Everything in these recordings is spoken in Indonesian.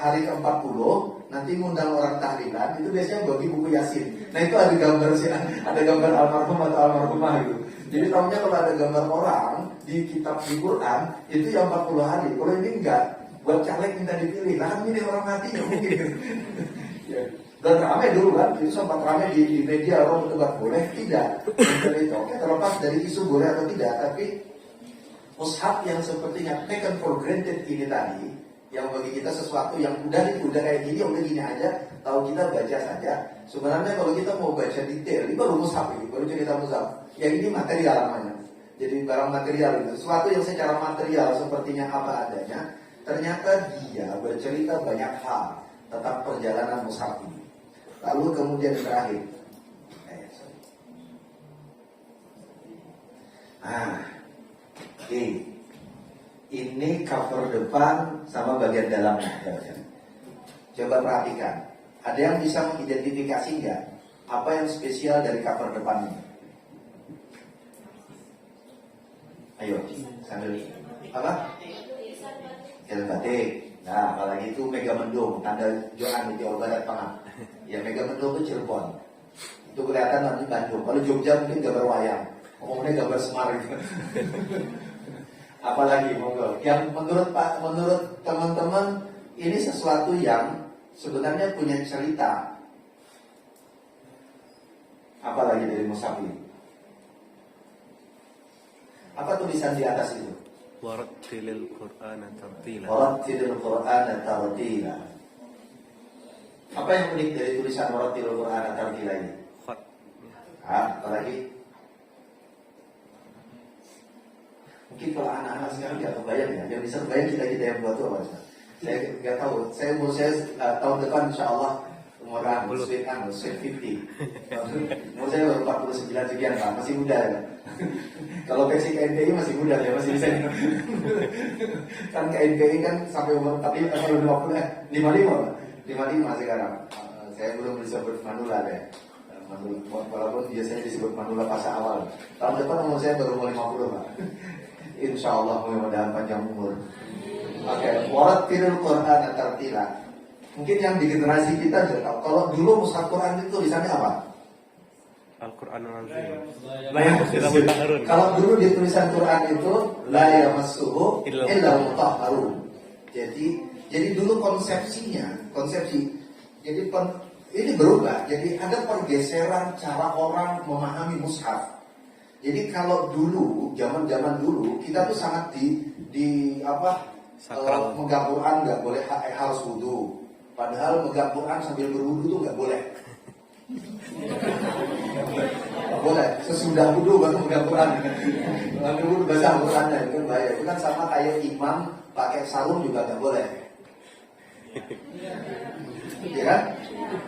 hari ke-40 nanti ngundang orang tahlilan, itu biasanya bagi buku Yasin. Nah itu ada gambar sih, ada gambar almarhum atau almarhumah gitu. Jadi tahunya kalau ada gambar orang di kitab di Quran itu yang 40 hari. Kalau ini enggak, buat caleg minta dipilih, lah kan milih orang mati ya mungkin. Ya. Dan ramai dulu kan, itu sempat ramai di media, orang berdebat boleh tidak. Dan itu oke, terlepas dari isu boleh atau tidak, tapi mushaf yang sepertinya taken for granted ini tadi, yang bagi kita sesuatu yang udah kayak gini, udah gini aja, tahu kita baca saja. Sebenarnya kalau kita mau baca detail, ini baru mushaf ini, baru cerita mushaf. Yang ini material namanya. Jadi barang material itu, sesuatu yang secara material sepertinya apa adanya, ternyata dia bercerita banyak hal tentang perjalanan mushaf ini. Lalu kemudian terakhir, ini cover depan sama bagian dalamnya. Coba perhatikan, ada yang bisa mengidentifikasi nggak apa yang spesial dari cover depan ini? Ayo, sambil apa? Jalan batik. Nah, apalagi itu Mega Mendung, tanda Joan di Jawa Barat Tengah. Ya, Mega Mendung itu Cirebon. Itu kelihatan nanti Bandung. Kalau Jogja mungkin gambar wayang. Ngomongnya gambar Semar gitu. Apalagi monggo. Yang menurut teman-teman ini sesuatu yang sebenarnya punya cerita. Apalagi dari mushaf ini? Apa tulisan di atas itu? Warattilil Qur'ana tartila. Warattilil Qur'ana tartila. Apa yang unik dari tulisan Warattilil Qur'ana tartila ini? Khat. Apalagi? Mungkin kalau anak-anak sekarang nggak kebayang ya. Yang bisa kebayang kita yang buat itu apa? Saya nggak tahu. Saya tahun depan insya Allah umuran sweet 50. Umur saya baru 49 sekian Pak, masih muda ya. Kalau versi KNPI masih muda ya, masih bisa. Kan KNPI kan sampai umur tapi kalau 55 sekarang. Saya belum disebut manula ya. Walaupun biasanya disebut manula fase awal. Tahun depan umur saya baru 50 Pak. Insya Allah mudah-mudahan panjang umur. Oke, warattilil Qur'ana tartila. Mungkin yang di generasi kita sudah tahu. Kalau dulu mushaf Quran itu tulisannya apa? Al-Qur'anul Azim. Kalau dulu di tulisan Quran itu la yamassuhu illa mutahharun. Jadi dulu konsepsi. Jadi ini berubah. Jadi ada pergeseran cara orang memahami mushaf. Jadi kalau dulu, zaman dulu kita tuh sangat megang Quran nggak boleh harus wudu. Padahal megang Quran sambil berwudu tuh nggak boleh. Nggak boleh. Sesudah wudu baru megang Quran. Ambil wudu baca Qurannya itu kan bahaya. Itu kan sama kayak imam pakai sarung juga nggak boleh. Iya kan?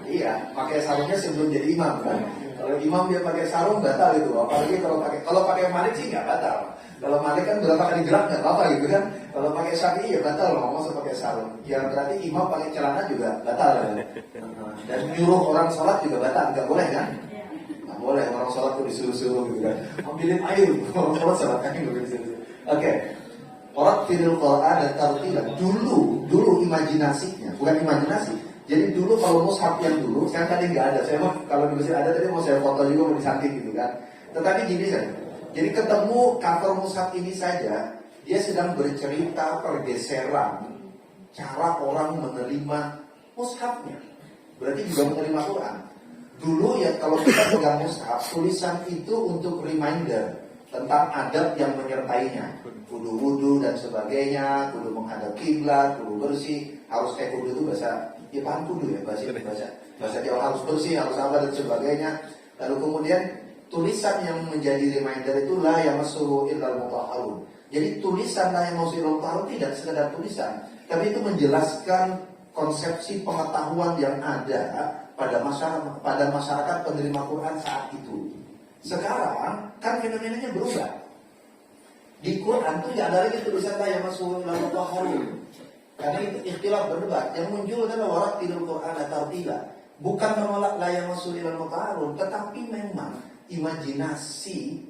Iya, pakai sarungnya sebelum jadi imam kan. Kalau imam dia pakai sarung batal itu. Apalagi kalau pakai Malik sih nggak batal. Kalau Malik kan berapa kali gerak nggak apa-apa gitu kan. Kalau pakai Syafi'i ya batal loh, ngomong pakai sarung. Ya berarti imam pakai celana juga batal. Dan nyuruh orang sholat juga batal, nggak boleh kan? Nggak boleh orang sholat tuh disuruh-suruh gitu kan. Ambilin air, orang sholat sholatnya gitu disuruh. Oke. Warattilil Qur'ana tartila. Dulu imajinasinya, bukan imajinasi. Jadi dulu kalau mushaf yang dulu, saya tadi nggak ada. Saya mau kalau di Mesir ada tadi mau saya foto juga mau disamping gitu kan. Tetapi gini saja. Jadi ketemu cover mushaf ini saja, dia sedang bercerita pergeseran cara orang menerima mushafnya. Berarti juga menerima Quran. Dulu ya kalau kita pegang mushaf, tulisan itu untuk reminder tentang adab yang menyertainya. Wudu dan sebagainya, kudu menghadap kiblat, kudu bersih, harus kudu itu bahasa paham kudu ya bahasa Jawa harus bersih, harus apa dan sebagainya. Lalu kemudian tulisan yang menjadi reminder itu la yamassuhu illal mutahharun. Jadi tulisan la yamassuhu illal mutahharun tidak sekedar tulisan, tapi itu menjelaskan konsepsi pengetahuan yang ada pada masyarakat penerima Quran saat itu. Sekarang kan fenomenanya berubah. Di Quran itu tidak ada lagi tulisan la yamassuhu illal mutahharun. Karena itu ikhtilaf berdebat. Yang muncul adalah warattilil Qur'ana tartila. Bukan menolak la yamassuhu illal mutahharun, tetapi memang imajinasi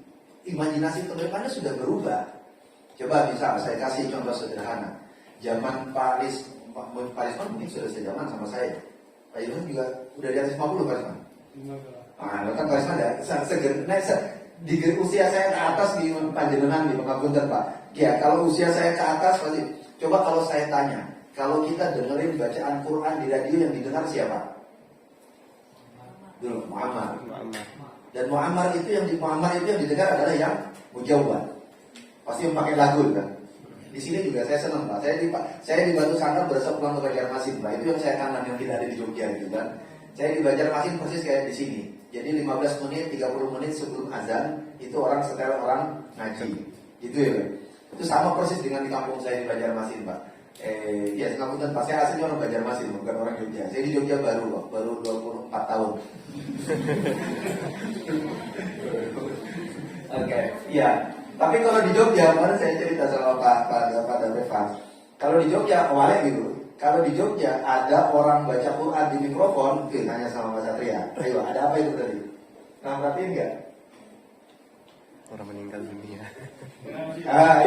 kedepannya sudah berubah. Coba bisa saya kasih contoh sederhana. Zaman Paris Pak Risman mungkin sudah sejaman sama saya. Pak Yunus juga udah di atas 50 Pak Risman. Nah, kan Pak Risman ya, di usia saya ke atas di Panjenengan di Pengapunten Pak. Ya, kalau usia saya ke atas pasti. Coba kalau saya tanya, kalau kita dengerin bacaan Quran di radio yang didengar siapa? Dulu Muhammad. Dan Muhammad itu yang didengar adalah yang mujawwad. Pasti yang pakai lagu kan. Di sini juga saya senang Pak. Saya di Batu Sangkar berasa pulang ke Banjarmasin Pak. Itu yang saya kangen yang tidak ada di Jogja gitu kan. Saya di Banjarmasin persis kayak di sini. Jadi 15 menit, 30 menit sebelum azan itu orang setel orang ngaji. Gitu ya Pak. Itu sama persis dengan di kampung saya di Banjarmasin Pak. Ya Ngapunten Pak, saya aslinya orang Banjarmasin bukan orang Jogja. Saya di Jogja baru Pak, baru 24 tahun. Oke, ya. Tapi kalau di Jogja, kemarin saya cerita sama Pak Dabevan. Kalau di Jogja, awalnya gitu. Kalau di Jogja ada orang baca Quran di mikrofon, nanya sama Mas Satria. Ayo, ada apa itu tadi? Nah, perhatiin nggak? Orang meninggal dunia.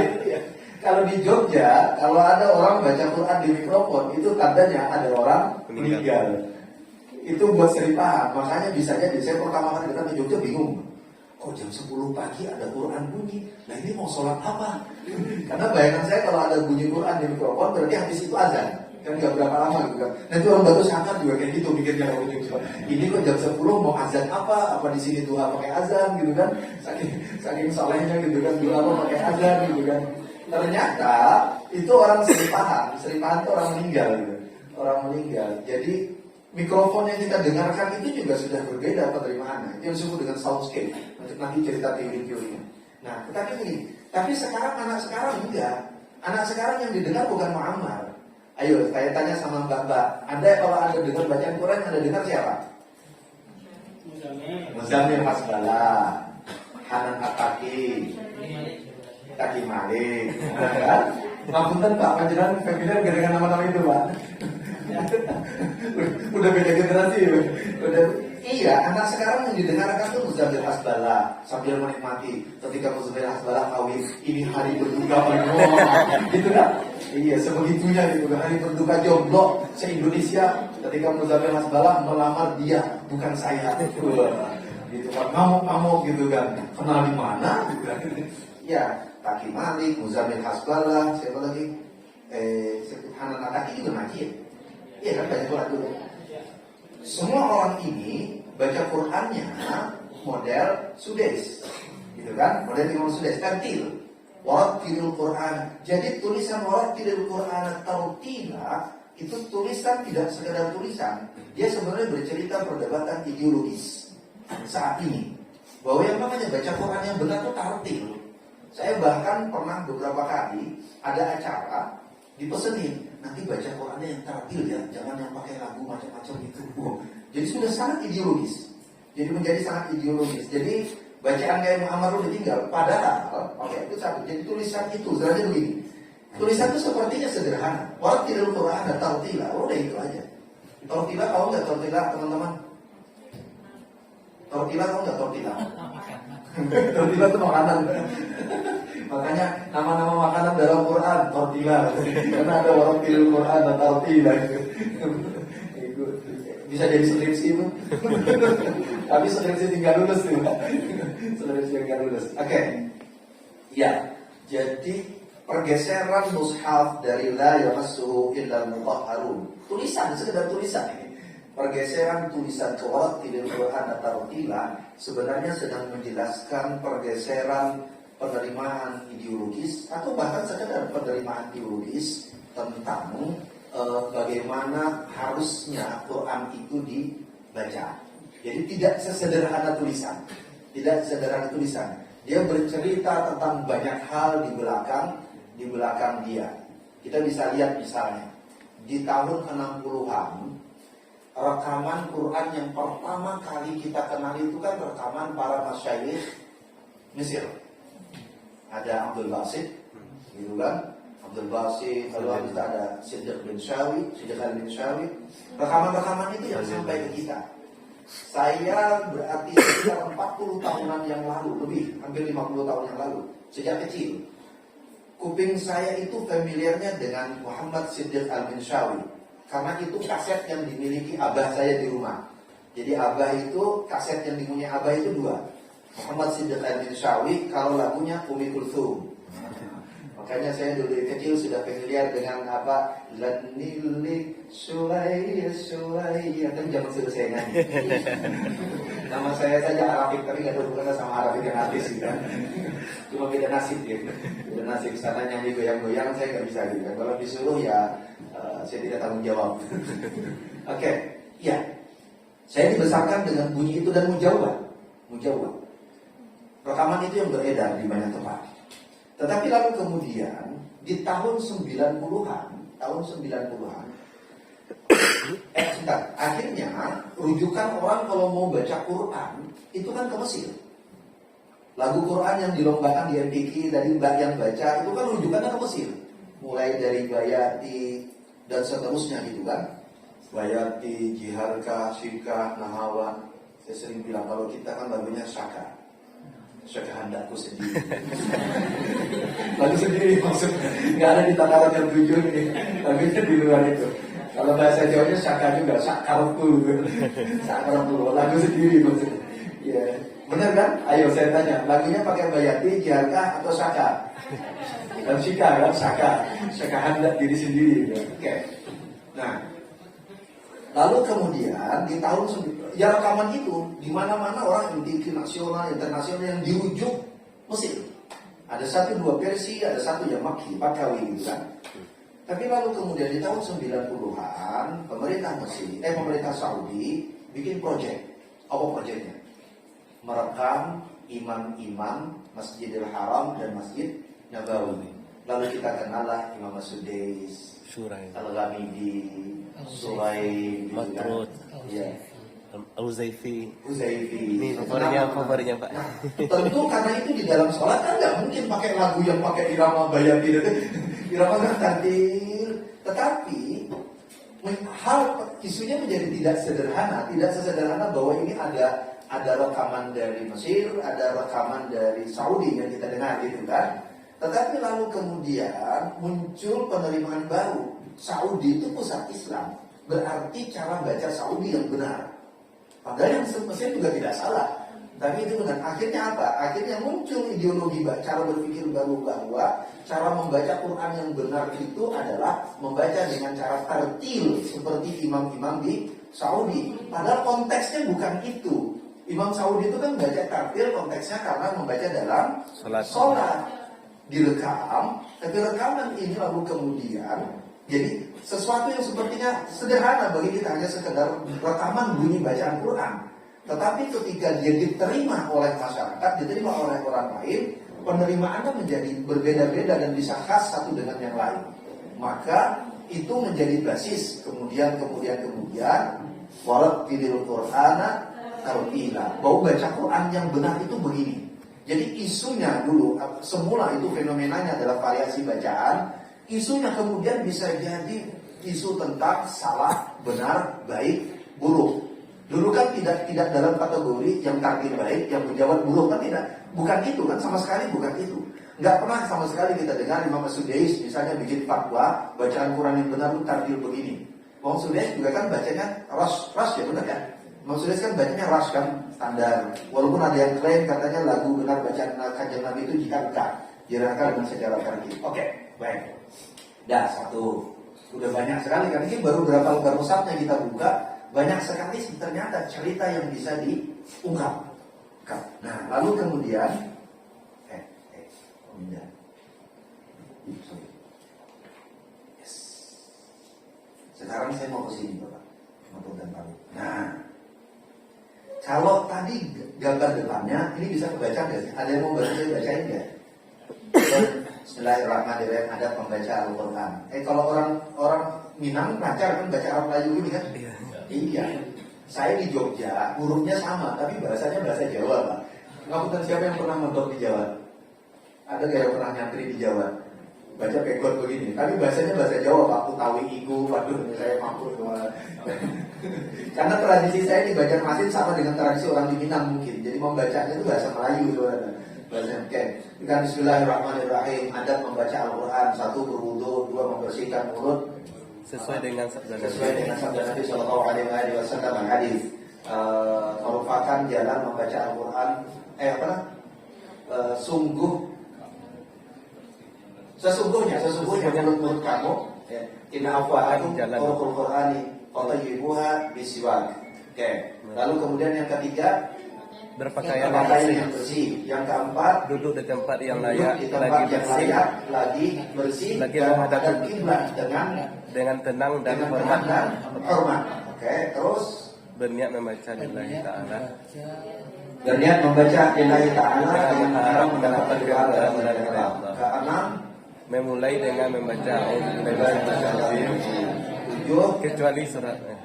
Itu ya. Kalau di Jogja, kalau ada orang baca Quran di mikrofon, itu tandanya ada orang meninggal. Itu buat seri paham. Makanya bisa jadi saya pertama kali datang ke Jogja bingung. Kok jam 10 pagi ada Quran bunyi? Nah ini mau sholat apa? Karena bayangan saya kalau ada bunyi Quran di mikrofon berarti habis itu azan. Kan gak berapa lama gitu kan. Nah itu orang Batu Sangkar juga kayak gitu mikirnya kalau Jogja. Ini kok jam 10 mau azan apa? Apa di sini duha pakai azan gitu kan? Saking solehnya gitu kan, duha apa pakai azan gitu kan. Ternyata itu orang seri paham itu orang meninggal gitu. Orang meninggal. Jadi mikrofon yang kita dengarkan itu juga sudah berbeda penerimaannya. Itu yang disebut dengan soundscape. Nanti cerita teori-teorinya. Nah, tapi sekarang anak sekarang enggak. Anak sekarang yang didengar bukan Muhammad. Ayo, saya tanya sama Mbak-mbak. Anda kalau Anda dengar bacaan Quran, Anda dengar siapa? Muzamil Hasbala, Hanan Ataki, Taki Malik. Ngapunten Pak, Panjenengan familiar dengan nama-nama itu Pak. Udah beda generasi ya. Iya, anak sekarang yang didengarkan tuh Muzamil Hasbala sambil menikmati ketika Muzamil Hasbala kawin, ini hari berduka gitu kan? Iya, sebegitunya gitu kan, hari berduka jomblo se-Indonesia ketika Muzamil Hasbala melamar dia, bukan saya. Gitu kan, ngamuk-ngamuk gitu kan. Kenal di mana? Gitu kan. Ya, Taki Malik, Muzamil Hasbala, siapa lagi? Hanan Ataki juga ngaji ya? Iya kan, baca Quran dulu. Semua orang ini baca Qurannya model Sudes, gitu kan? Model Imam Sudes, tartil, warattilil Quran. Jadi tulisan warattilil Quran tartila itu tulisan tidak sekedar tulisan. Dia sebenarnya bercerita perdebatan ideologis saat ini. Bahwa yang namanya baca Quran yang benar itu tartil. Saya bahkan pernah beberapa kali ada acara dipesenin, nanti baca Qurannya yang tartil ya, jangan yang pakai lagu macam-macam gitu. Jadi sudah sangat ideologis. Jadi menjadi sangat ideologis. Jadi bacaan kayak Muhammad udah tinggal. Padahal, oke itu satu. Jadi tulisan itu, sebenarnya begini. Tulisan itu sepertinya sederhana. Warattilil Quran dan tartila, udah itu aja. Tartila tahu nggak tartila teman-teman? Tartila tahu nggak tartila? Tortilla itu makanan. Makanya nama-nama makanan dalam Quran tortilla. Karena ada warattilil Quran dan tortilla. Bisa jadi skripsi itu. Tapi skripsi tinggal lulus tuh. Skripsi tinggal lulus. Oke. Ya. Jadi pergeseran mushaf dari la yamassuhu illa mutahharun. Tulisan, sekedar tulisan ini. Pergeseran tulisan warattilil Quran dan tartila sebenarnya sedang menjelaskan pergeseran penerimaan ideologis atau bahkan sekedar penerimaan ideologis tentang bagaimana harusnya Quran itu dibaca. Jadi tidak sesederhana tulisan, tidak sederhana tulisan. Dia bercerita tentang banyak hal di belakang dia. Kita bisa lihat misalnya di tahun 60-an rekaman Quran yang pertama kali kita kenal itu kan rekaman para masyayikh Mesir. Ada Abdul Basit, gitu kan? Abdul Basit, lalu ada Siddiq bin Shawi, Rekaman-rekaman itu yang sampai ke kita. Saya berarti sekitar 40 tahunan yang lalu, lebih, hampir 50 tahun yang lalu, sejak kecil. kuping saya itu familiarnya dengan Muhammad Siddiq Al-Minshawi. Karena itu kaset yang dimiliki abah saya di rumah. Jadi abah itu, kaset yang dimiliki abah itu dua. Muhammad Siddiq Al-Minshawi, kalau lagunya Umi Kulthum. Makanya saya dulu dari kecil sudah familiar dengan apa? Lanilik Sulaiya Sulaiya. Kan zaman sudah saya nyanyi. Nama saya saja Arafik, tapi nggak ada hubungannya sama Arafik yang artis gitu kan. Cuma beda nasib ya. Beda nasib, sana nyanyi goyang-goyang saya nggak bisa gitu kan. Kalau disuruh ya saya tidak tanggung jawab. Oke, ya. Saya dibesarkan dengan bunyi itu dan mujawab. Rekaman itu yang beredar di banyak tempat. Tetapi lalu kemudian di tahun 90-an, akhirnya rujukan orang kalau mau baca Quran itu kan ke Mesir. Lagu Quran yang dilombakan di MTQ dari Mbak yang baca itu kan rujukannya ke Mesir. Mulai dari Bayati dan seterusnya gitu kan. Bayati, Jiharka, Syika, Nahawa. Saya sering bilang kalau kita kan lagunya Syaka hendakku sendiri. Lagu sendiri maksudnya. Nggak ada di tataran yang tujuh ini. Lagunya di luar itu. Kalau bahasa Jawanya Syaka juga, Syakarku. Lagu sendiri maksudnya. Ya, benar kan? Ayo saya tanya, lagunya pakai Bayati, Jiharka atau Syaka? Dan Syika kan, Syaka hendak diri sendiri. Oke. Nah, lalu kemudian di tahun ya rekaman itu di mana-mana orang MTQ nasional, internasional yang dirujuk Mesir. Ada satu dua versi, ada satu yang Makki, Pakawi gitu kan. Tapi lalu kemudian di tahun 90-an pemerintah Saudi bikin proyek. Apa proyeknya? Merekam imam-imam Masjidil Haram dan Masjid Nabawi. Lalu kita kenallah Imam Sudais, Al-Ghamidi, Sulaim, Matrud, ya. Uzaifi. Ini favoritnya Pak. Nah, tentu karena itu di dalam sholat kan nggak mungkin pakai lagu yang pakai irama Bayati itu, irama kan kantil. Tetapi isunya menjadi tidak sesederhana bahwa ini ada rekaman dari Mesir, ada rekaman dari Saudi yang kita dengar gitu kan. Tetapi lalu kemudian muncul penerimaan baru. Saudi itu pusat Islam, berarti cara baca Saudi yang benar. Padahal yang Mesir juga tidak salah. Tapi itu benar. Akhirnya apa? Akhirnya muncul ideologi cara berpikir baru bahwa cara membaca Quran yang benar itu adalah membaca dengan cara tartil seperti imam-imam di Saudi. Padahal konteksnya bukan itu. Imam Saudi itu kan baca tartil konteksnya karena membaca dalam sholat. Direkam, tapi rekaman ini lalu kemudian jadi sesuatu yang sepertinya sederhana bagi kita, hanya sekedar rekaman bunyi bacaan Quran. Tetapi ketika dia diterima oleh masyarakat, diterima oleh orang lain, penerimaannya menjadi berbeda-beda dan bisa khas satu dengan yang lain. Maka itu menjadi basis kemudian walat tilil Qur'ana tartila. Bahwa baca Quran yang benar itu begini. Jadi isunya dulu, semula itu fenomenanya adalah variasi bacaan. Isunya kemudian bisa jadi isu tentang salah, benar, baik, buruk. Dulu kan tidak dalam kategori yang tartil baik, yang menjawab buruk kan tidak. Bukan itu kan, sama sekali bukan itu. Nggak pernah sama sekali kita dengar Imam Sudais misalnya bikin fatwa, bacaan Quran yang benar itu tartil begini. Imam Sudais juga kan bacanya ras ya benar kan? Imam Sudais kan bacanya ras kan, standar. Walaupun ada yang klaim katanya lagu benar bacaan Kanjeng Nabi itu jiharka dengan secara tartil. Oke, baik. Dah satu. Udah banyak sekali kan, ini baru berapa lembar musafnya kita buka, banyak sekali ternyata cerita yang bisa diungkap. Nah, lalu kemudian yes. Sekarang saya mau ke sini Bapak. Nah, kalau tadi gambar depannya ini bisa kebaca nggak sih? Ada yang mau bacain nggak? Bismillahirrahmanirrahim, ada pembaca Al-Quran. Kalau orang Minang pacar kan baca Arab Melayu ini kan? Iya. Saya di Jogja, hurufnya sama, tapi bahasanya bahasa Jawa Pak. Ngapunten siapa yang pernah mondok di Jawa? Ada nggak yang pernah nyantri di Jawa? Baca pegot begini, tapi bahasanya bahasa Jawa Pak. Utawi iku, waduh saya mampu semua. Karena tradisi saya di Banjarmasin sama dengan tradisi orang di Minang mungkin. Jadi membacanya itu bahasa Melayu. Oke. Dengan Bismillahirrahmanirrahim. Adab membaca Al-Quran. 1 berwudu, 2 membersihkan mulut Sesuai dengan sabda Nabi Sallallahu Alaihi Wasallam hadis. Merupakan jalan membaca Al-Quran. Sesungguhnya menurut kamu, inna afwahakum turqul Qur'ani fatayyibuha bisiwak. Oke. Lalu kemudian yang ketiga, berpakaian yang bersih. Yang keempat, duduk di tempat yang layak, di tempat yang layak, lagi bersih, lagi dan menghadap menghadap kiblat dengan tenang dan hormat. Oke, terus berniat membaca lillahi ta'ala. berniat membaca lillahi ta'ala yang mengharap mendapatkan doa dalam bulan Allah. Keenam, Memulai dengan membaca A'udzubillahi 7, kecuali suratnya.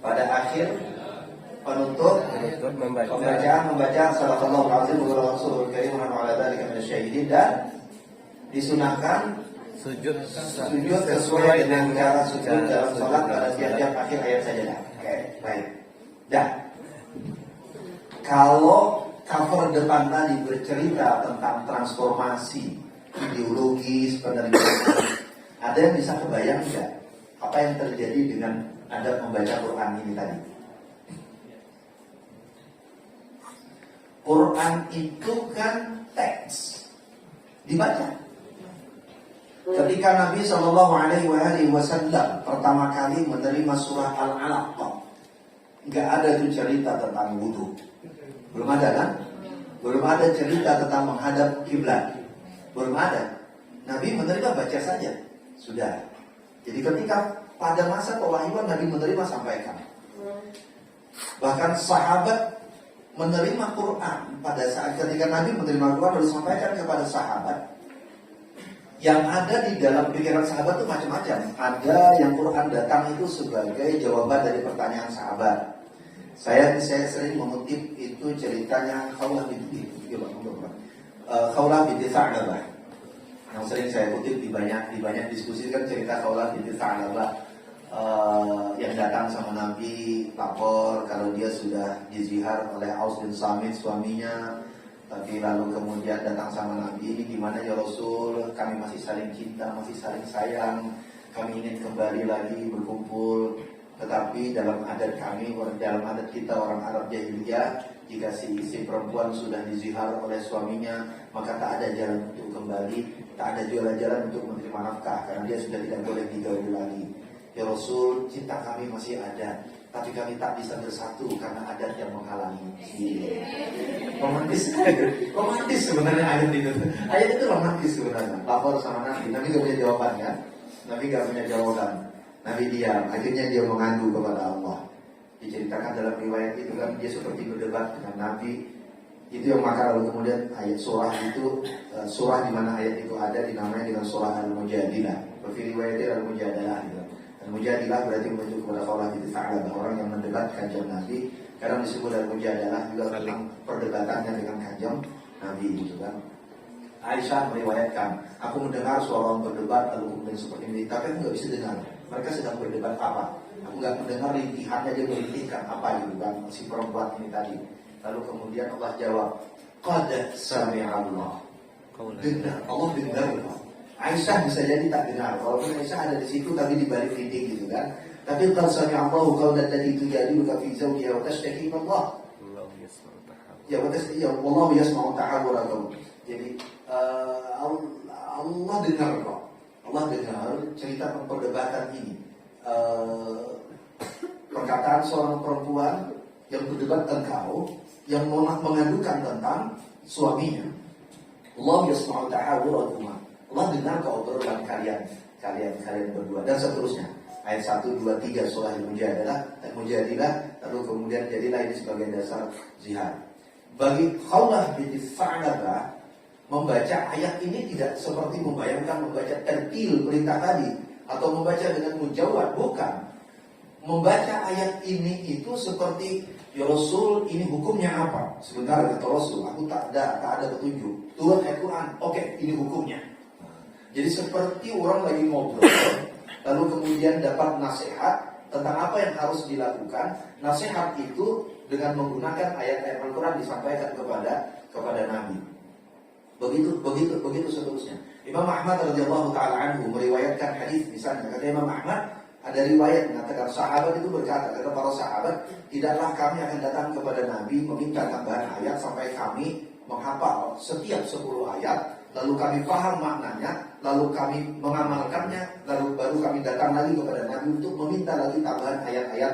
pada akhir penutup Membaca membaca sallallahu alaihi wa rasulul karim wa ala dzalika minasyahidin, dan disunahkan sujud sesuai dengan cara sujud dalam salat pada tiap-tiap akhir ayat sajadah. Oke, baik. Dan kalau cover depan tadi bercerita tentang transformasi ideologis penerimaan, ada yang bisa kebayang nggak apa yang terjadi dengan adab membaca Quran ini tadi? Quran itu kan teks dibaca. Ketika Nabi Shallallahu Alaihi Wasallam pertama kali menerima surah Al-Alaq, nggak ada itu cerita tentang wudhu, belum ada kan? Belum ada cerita tentang menghadap kiblat, belum ada. Nabi menerima baca saja, sudah. Jadi ketika pada masa pewahyuan Nabi menerima sampaikan. Bahkan sahabat menerima Quran pada saat ketika Nabi menerima Quran lalu sampaikan kepada sahabat. Yang ada di dalam pikiran sahabat itu macam-macam. Ada yang Quran datang itu sebagai jawaban dari pertanyaan sahabat. Saya sering mengutip itu ceritanya Khawlah binti Tha'labah. Yang sering saya kutip di banyak diskusi kan cerita Khawlah binti Tha'labah. Yang datang sama Nabi lapor kalau dia sudah dizihar oleh Aus bin Samit suaminya, tapi lalu kemudian datang sama Nabi, ini gimana ya Rasul, kami masih saling cinta, masih saling sayang, kami ingin kembali lagi berkumpul, tetapi dalam adat kami, dalam adat kita orang Arab jahiliyah, jika si perempuan sudah dizihar oleh suaminya, maka tak ada jalan untuk kembali, tak ada jalan untuk menerima nafkah, karena dia sudah tidak boleh digauli lagi. Ya Rasul, cinta kami masih ada, tapi kami tak bisa bersatu karena adat yang menghalangi. Romantis sebenarnya ayat itu. Ayat itu romantis sebenarnya. Lapor sama Nabi, Nabi gak punya jawaban kan? Nabi gak punya jawaban. Nabi diam, akhirnya dia mengadu kepada Allah. Diceritakan dalam riwayat itu kan dia seperti berdebat dengan Nabi. Itu yang maka lalu kemudian ayat surah itu, surah di mana ayat itu ada dinamai dengan surah Al-Mujadilah. Riwayatnya Al-Mujadilah gitu. Al-Mujadilah berarti menuju kepada Khawlah binti Tha'labah, orang yang mendebat kanjeng Nabi. Karena disebut Al-Mujadilah juga tentang perdebatannya dengan kanjeng Nabi gitu kan. Aisyah meriwayatkan, aku mendengar suara orang berdebat lalu kemudian seperti ini, tapi aku nggak bisa dengar. Mereka sedang berdebat apa? Aku nggak mendengar rintihannya, dia merintihkan apa gitu kan si perempuan ini tadi. Lalu kemudian Allah jawab, qad sami'allah. Dengar, Allah dengar. Aisyah bisa jadi tak dengar. Walaupun Aisyah ada di situ tapi di balik dinding gitu kan. Tapi qad sami'allahu qawlan allati tujadiluka fi zawjiha wa tashtaki ila Allah. Wallahu yasma'u tahawurakum. Jadi Allah dengar kok. Allah dengar cerita perdebatan ini. Perkataan seorang perempuan yang berdebat engkau, yang mengadukan tentang suaminya. Allah yasma'u tahawurakum. Allah dengar keobrolan kalian berdua dan seterusnya. Ayat 1, 2, 3 surah Al-Mujadilah, lalu kemudian jadilah ini sebagai dasar jihad. Bagi Khawlah binti Tha'labah, membaca ayat ini tidak seperti membayangkan membaca tertil perintah tadi atau membaca dengan mujawad, bukan. Membaca ayat ini itu seperti, ya Rasul, ini hukumnya apa? Sebentar kata Rasul, aku tak ada petunjuk. Turun ayat Quran, oke, ini hukumnya. Jadi seperti orang lagi ngobrol, lalu kemudian dapat nasihat, tentang apa yang harus dilakukan. Nasihat itu dengan menggunakan ayat-ayat Al-Quran disampaikan kepada Nabi. Begitu seterusnya. Imam Ahmad radhiyallahu taala anhu meriwayatkan hadis, misalnya kata Imam Ahmad, ada riwayat mengatakan sahabat itu berkata, kata para sahabat, tidaklah kami akan datang kepada Nabi meminta tambahan ayat sampai kami menghafal setiap 10 ayat, lalu kami paham maknanya, lalu kami mengamalkannya, lalu baru kami datang lagi kepada Nabi untuk meminta lagi tambahan ayat-ayat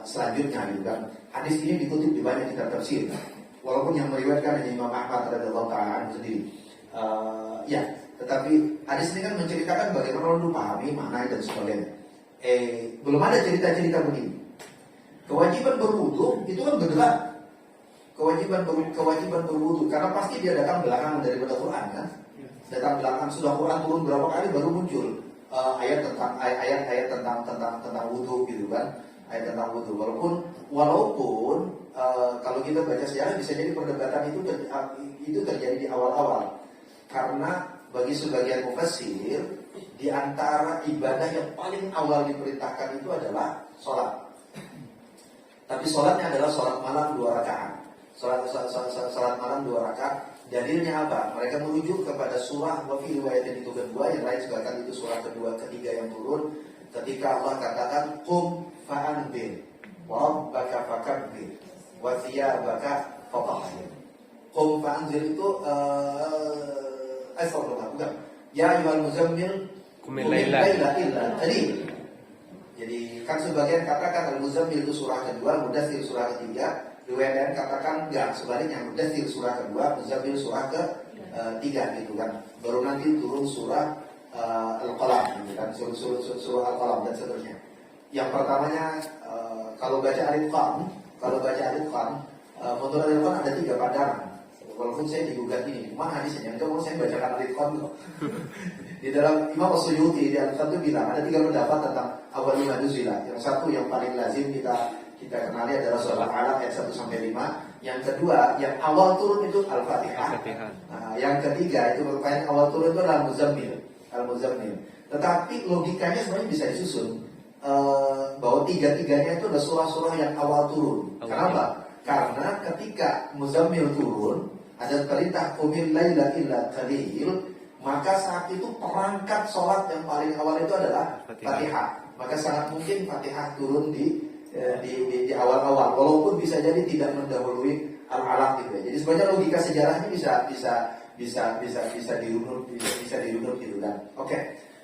selanjutnya, gitu kan. Hadis ini dikutip di banyak kitab tafsir, walaupun yang meriwayatkan hanya Imam Ahmad radhiyallahu taala anhu sendiri. Tetapi hadis ini kan menceritakan bagaimana lu pahami maknanya dan sebagainya. Belum ada cerita-cerita begini. Kewajiban berwudu itu kan berat. Kewajiban berwudu karena pasti dia datang belakangan daripada Quran kan. Datang belakangan, sudah Quran turun berapa kali baru muncul ayat-ayat tentang wudu gitu kan. Ayat tentang wudu. Walaupun kalau kita baca sejarah bisa jadi perdebatan itu terjadi di awal-awal. Karena bagi sebagian mufassir, di antara ibadah yang paling awal diperintahkan itu adalah sholat. Tapi sholatnya adalah sholat malam 2 rakaat. Sholat malam 2 rakaat. Dalilnya apa? Mereka merujuk kepada surah wa fi riwayatin itu kedua, yang lain sebagian itu surah kedua, ketiga yang turun. Ketika Allah katakan qum fa'anzir wa rabbaka fakabbir wa thiyabaka fatahhir. Qum fa'anzir itu bukan. Ya ayyuhal muzammil qumil laila illa qalil. Jadi kan sebagian katakan al-muzammil itu surah kedua, mudaththir surah ketiga. Riwayat lain katakan enggak, sebaliknya mudaththir surah kedua, muzammil surah ketiga gitu kan. Baru nanti turun surah Al-Qalam gitu kan, surah Al-Qalam dan seterusnya. Yang pertamanya kalau baca Alif Lam, menurut Alif Lam ada 3 pandangan. Walaupun saya digugat ini, cuma hadisnya yang saya bacakan Alif Lam kok. Di dalam Imam As-Suyuti di Al-Qur'an itu bilang ada 3 pendapat tentang awal lima nuzila. Yang satu yang paling lazim kita kenali adalah surah Al-Alaq ayat 1 sampai 5. Yang kedua yang awal turun itu Al-Fatihah. Nah, yang ketiga itu merupakan awal turun itu Al-Muzammil. Tetapi logikanya sebenarnya bisa disusun bahwa tiga-tiganya itu adalah surah-surah yang awal turun. Kenapa? Karena ketika Muzammil turun ada perintah qumil laila illa qalil, maka saat itu perangkat sholat yang paling awal itu adalah Fatihah. Maka sangat mungkin Fatihah turun di awal-awal, walaupun bisa jadi tidak mendahului Al-Alaq gitu ya. Jadi sebenarnya logika sejarahnya bisa dirunut gitu kan. Oke.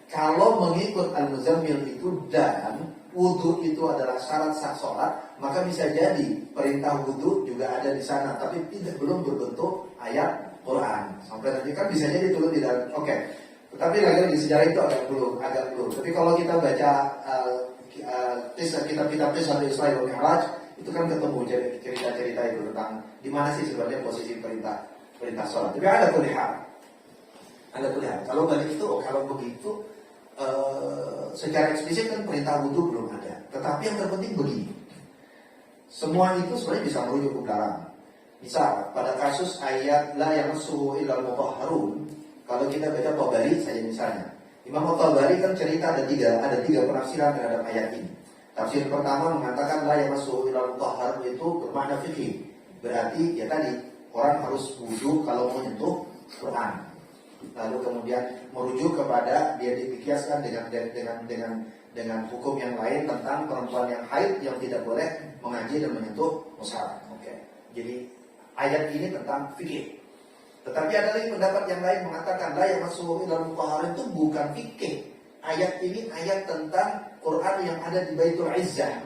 Kalau mengikut Al-Muzammil itu dan wudu itu adalah syarat sah sholat, maka bisa jadi perintah wudu juga ada di sana, tapi belum berbentuk ayat Quran. Sampai nanti kan bisa jadi turun di dalam. Oke. Tetapi lagi di sejarah itu agak belum. Tapi kalau kita baca kitab-kitab Qisah Isra wal Mi'raj, itu kan ketemu cerita-cerita itu tentang di mana sih sebenarnya posisi perintah sholat. Tapi ada kulihat. Kalau begitu secara eksplisit kan perintah wudu belum ada. Tetapi yang terpenting begini, semua itu sebenarnya bisa merujuk ke belakang. Misal pada kasus ayat la yamassuhu illal mutahharun, kalau kita baca Tabari saja misalnya, Imam Tabari kan cerita ada tiga penafsiran terhadap ayat ini. Tafsir pertama mengatakan la yamassuhu illal mutahharun itu bermakna fikih, berarti ya tadi orang harus wudu kalau mau menyentuh Quran. Lalu kemudian merujuk kepada dia dikiaskan dengan hukum yang lain tentang perempuan yang haid yang tidak boleh mengaji dan menyentuh mushaf. Oke. Jadi ayat ini tentang fikih. Tetapi ada lagi pendapat yang lain mengatakan la yamassuhu illal mutahharun itu bukan fikih. Ayat ini ayat tentang Quran yang ada di Baitul Izzah.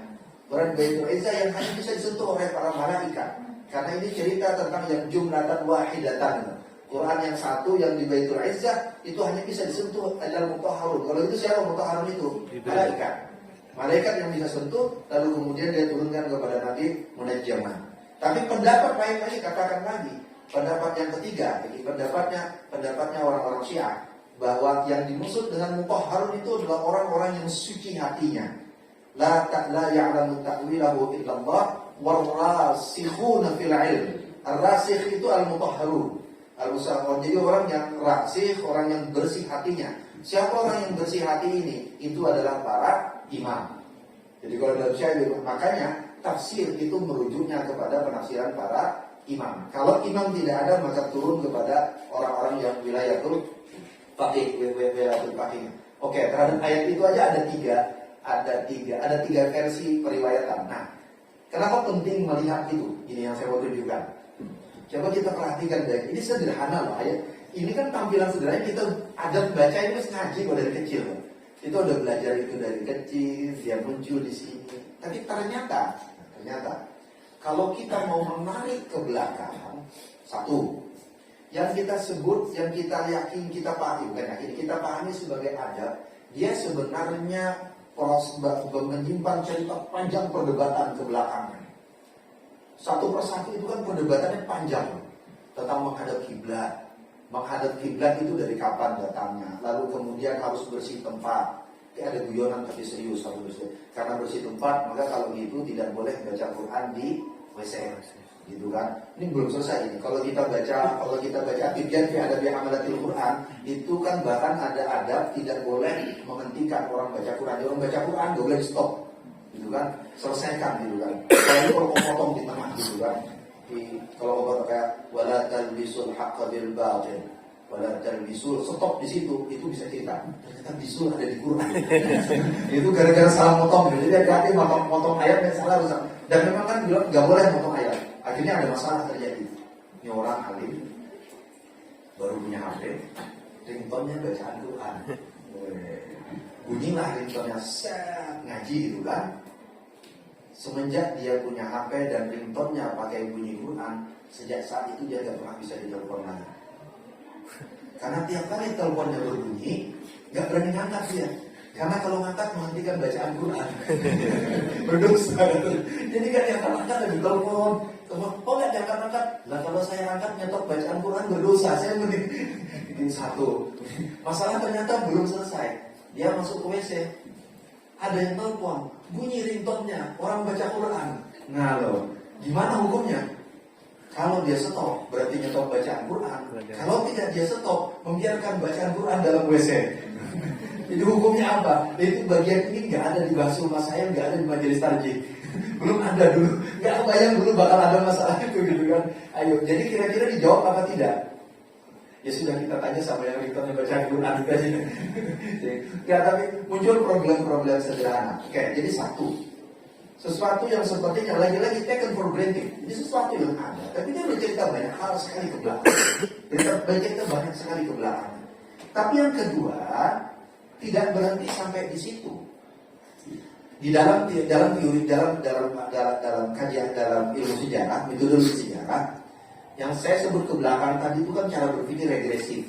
Quran Baitul Izzah yang hanya bisa disentuh oleh para malaikat. Karena ini cerita tentang yang jumlatan wahidatan. Quran yang satu yang di Baitul Izzah itu hanya bisa disentuh adalah mutahharun. Kalau itu siapa mutahharun itu? Malaikat yang bisa sentuh, lalu kemudian dia turunkan kepada Nabi munajjaman. Tapi pendapat lain lagi katakan lagi, pendapat yang ketiga, jadi pendapatnya orang-orang Syiah, bahwa yang dimaksud dengan mutahharun itu adalah orang-orang yang suci hatinya. La ya'lamu ta'wilahu illallah warasikhuna fil ilm. Ar-rasikh itu al-mutahharun. Jadi orang yang rasih, orang yang bersih hatinya. Siapa orang yang bersih hati ini? Itu adalah para imam. Jadi kalau dalam syair, makanya tafsir itu merujuknya kepada penafsiran para imam. Kalau imam tidak ada, maka turun kepada orang-orang yang wilayatul faqih, wilayatul faqih. Oke, terhadap ayat itu aja ada tiga versi periwayatan. Nah, kenapa penting melihat itu? Ini yang saya mau tunjukkan. Coba kita perhatikan baik. Ini sederhana loh ayat. Ini kan tampilan sederhana, kita ada baca ini mesti ngaji kok dari kecil. Itu udah belajar itu dari kecil, dia muncul di sini. Tapi ternyata kalau kita mau menarik ke belakang, satu, yang kita sebut, yang kita yakin, kita pahami, bukan yakin, kita pahami sebagai adab, dia sebenarnya menyimpan cerita panjang perdebatan ke belakangnya. Satu persatu itu kan perdebatannya panjang tentang menghadap kiblat. Menghadap kiblat itu dari kapan datangnya, lalu kemudian harus bersih tempat. Ini ada guyonan tapi serius, karena bersih tempat, maka kalau gitu tidak boleh baca Quran di WC, gitu kan? Ini belum selesai ini. Kalau kita baca Tibyan fi adabi hamalatil Quran, itu kan bahkan ada adab tidak boleh menghentikan orang baca Quran. Orang baca Quran nggak boleh stop, gitu kan? Selesaikan, gitu kan? Kalau potong di tengah, gitu kan? Kalau obat kayak wala talbisul haqqa bil batil, wala talbisul, stop di situ, itu bisa cerita. Ternyata bisul ada di Quran. Itu gara-gara salah motong. Jadi hati-hati motong ayat yang salah rusak. Dan memang kan bilang nggak boleh motong ayat. Akhirnya ada masalah terjadi. Ini orang alim baru punya HP, ringtone-nya bacaan Quran. Bunyilah ringtone-nya ngaji gitu kan. Semenjak dia punya HP dan ringtone-nya pakai bunyi Quran, sejak saat itu dia tidak pernah bisa ditelepon lagi. Karena tiap kali teleponnya berbunyi, nggak berani ngangkat dia. Karena kalau ngangkat menghentikan bacaan Quran, berdosa. Jadi kan yang angkat ada di telepon, oh nggak diangkat-angkat. Lah kalau saya angkat nyetok bacaan Quran berdosa, saya mending bikin satu. Masalah ternyata belum selesai. Dia masuk ke WC, ada yang telepon, bunyi ringtone-nya, orang baca Quran. Nah loh, gimana hukumnya? Kalau dia stop, berarti nyetok bacaan Quran. Kalau tidak dia stop, membiarkan bacaan Quran dalam WC. Itu hukumnya apa? Itu bagian ini nggak ada di bahas rumah saya, nggak ada di majelis tarjih. Belum ada dulu, nggak kebayang dulu bakal ada masalah itu gitu kan. Ayo, jadi kira-kira dijawab apa tidak? Ya sudah, kita tanya sama yang ringtone bacaan Quran tadi. Ya, tapi muncul problem-problem sederhana. Oke, jadi satu, sesuatu yang sepertinya lagi-lagi taken for granted. Ini sesuatu yang ada, tapi dia bercerita banyak hal sekali ke belakang. Bercerita banyak sekali ke belakang. Tapi yang kedua, tidak berhenti sampai di situ. Di dalam teori, dalam kajian, dalam ilmu sejarah, metodologi sejarah, yang saya sebut ke belakang tadi itu kan cara berpikir regresif.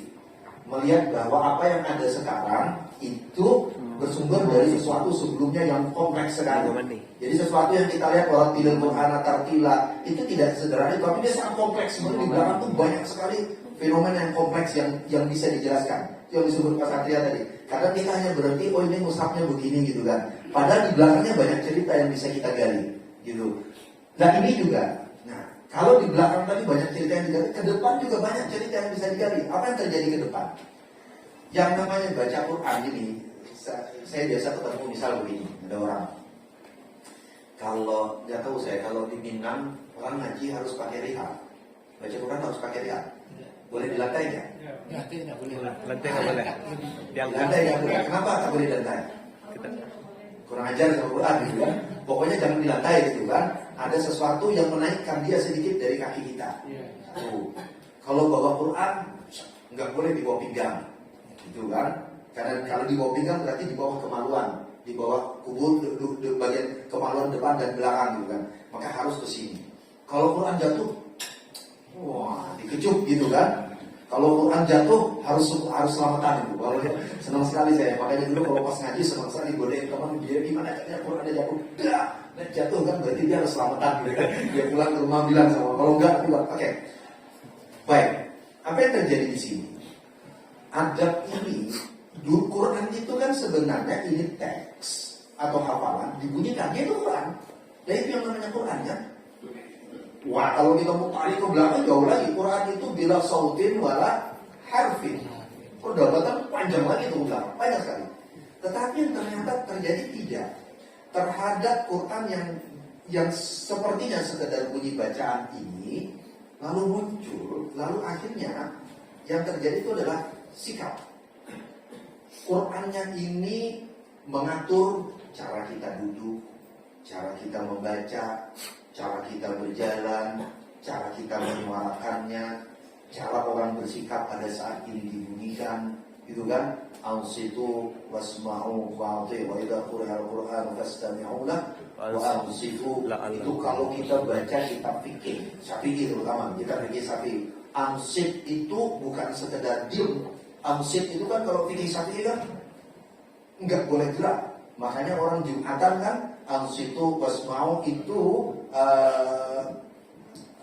Melihat bahwa apa yang ada sekarang itu bersumber dari sesuatu sebelumnya yang kompleks sekali. Jadi sesuatu yang kita lihat orang tidak berhana tartila itu tidak sederhana, tapi dia sangat kompleks. Sebenarnya di belakang itu banyak sekali fenomena yang kompleks yang bisa dijelaskan. Itu yang disebut Pak Satria tadi. Karena kita hanya berhenti, oh ini mushafnya begini gitu kan. Padahal di belakangnya banyak cerita yang bisa kita gali, gitu. Nah ini juga. Nah kalau di belakang tadi banyak cerita yang digali, ke depan juga banyak cerita yang bisa digali. Apa yang terjadi ke depan? Yang namanya baca Quran ini, saya biasa ketemu misal begini, ada orang. Kalau nggak tahu saya, kalau di Minang orang ngaji harus pakai rihal, baca Quran harus pakai rihal. Boleh di lantai nggak? Lantai nggak boleh. Di lantai nggak boleh. Kenapa nggak boleh di lantai? Kurang ajar sama Quran gitu kan. Pokoknya jangan di lantai gitu kan. Ada sesuatu yang menaikkan dia sedikit dari kaki kita. Kalau bawa Quran nggak boleh di bawah pinggang, gitu kan? Karena kalau di bawah pinggang berarti di bawah kemaluan, di bawah kubur, bagian kemaluan depan dan belakang gitu kan. Maka harus ke sini. Kalau Quran jatuh, wah dikecup gitu kan. Kalau Quran jatuh harus selamatan gitu. Kalau senang sekali saya, makanya dulu kalau pas ngaji senang sekali godain teman dia gimana caranya Quran ada jatuh, dan jatuh kan berarti dia harus selamatan gitu kan. Dia pulang ke rumah bilang sama, kalau enggak pulang. Oke. Baik. Apa yang terjadi di sini? Adab ini, di Quran itu kan sebenarnya ini teks atau hafalan dibunyikan, dia itu Quran. Dan itu yang namanya Quran kan. Wah, kalau kita mau tarik ke belakang jauh lagi, Quran itu bila sautin wala harfin. Perdebatan panjang lagi ke belakang, banyak sekali. Tetapi yang ternyata terjadi tidak. terhadap Quran yang sepertinya sekedar bunyi bacaan ini, lalu muncul, lalu akhirnya yang terjadi itu adalah sikap. Qurannya ini mengatur cara kita duduk, cara kita membaca, cara kita berjalan, cara kita menyuarakannya, cara orang bersikap pada saat ini dibunyikan, gitu kan? Ansitu wasma'u wa'ati wa idza quri'al Qur'an fastami'u lahu wa ansitu. Itu kalau kita baca kitab fikih, Syafi'i terutama, kita fikih Syafi'i. Ansit itu bukan sekedar diam. Ansit itu kan kalau fikih Syafi'i kan enggak boleh gerak. Makanya orang Jumatan kan ansitu wasma'u itu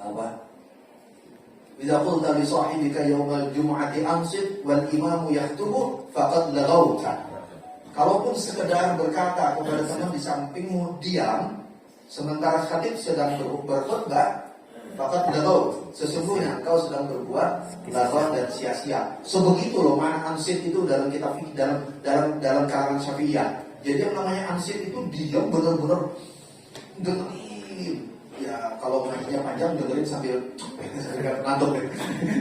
apa? Idza qulta li sahibika yaumal jum'ati ansit wal imamu yaktubu faqad laghawta. Kalaupun sekedar berkata kepada teman di sampingmu diam sementara khatib sedang berkhutbah, faqad laghawta, sesungguhnya engkau sedang berbuat laghaw dan sia-sia. Sebegitu loh mana ansit itu dalam kitab dalam kalangan Syafi'iyah. Jadi yang namanya ansit itu diam benar-benar dengerin. Ya kalau ngajinya panjang dengerin sambil ngantuk.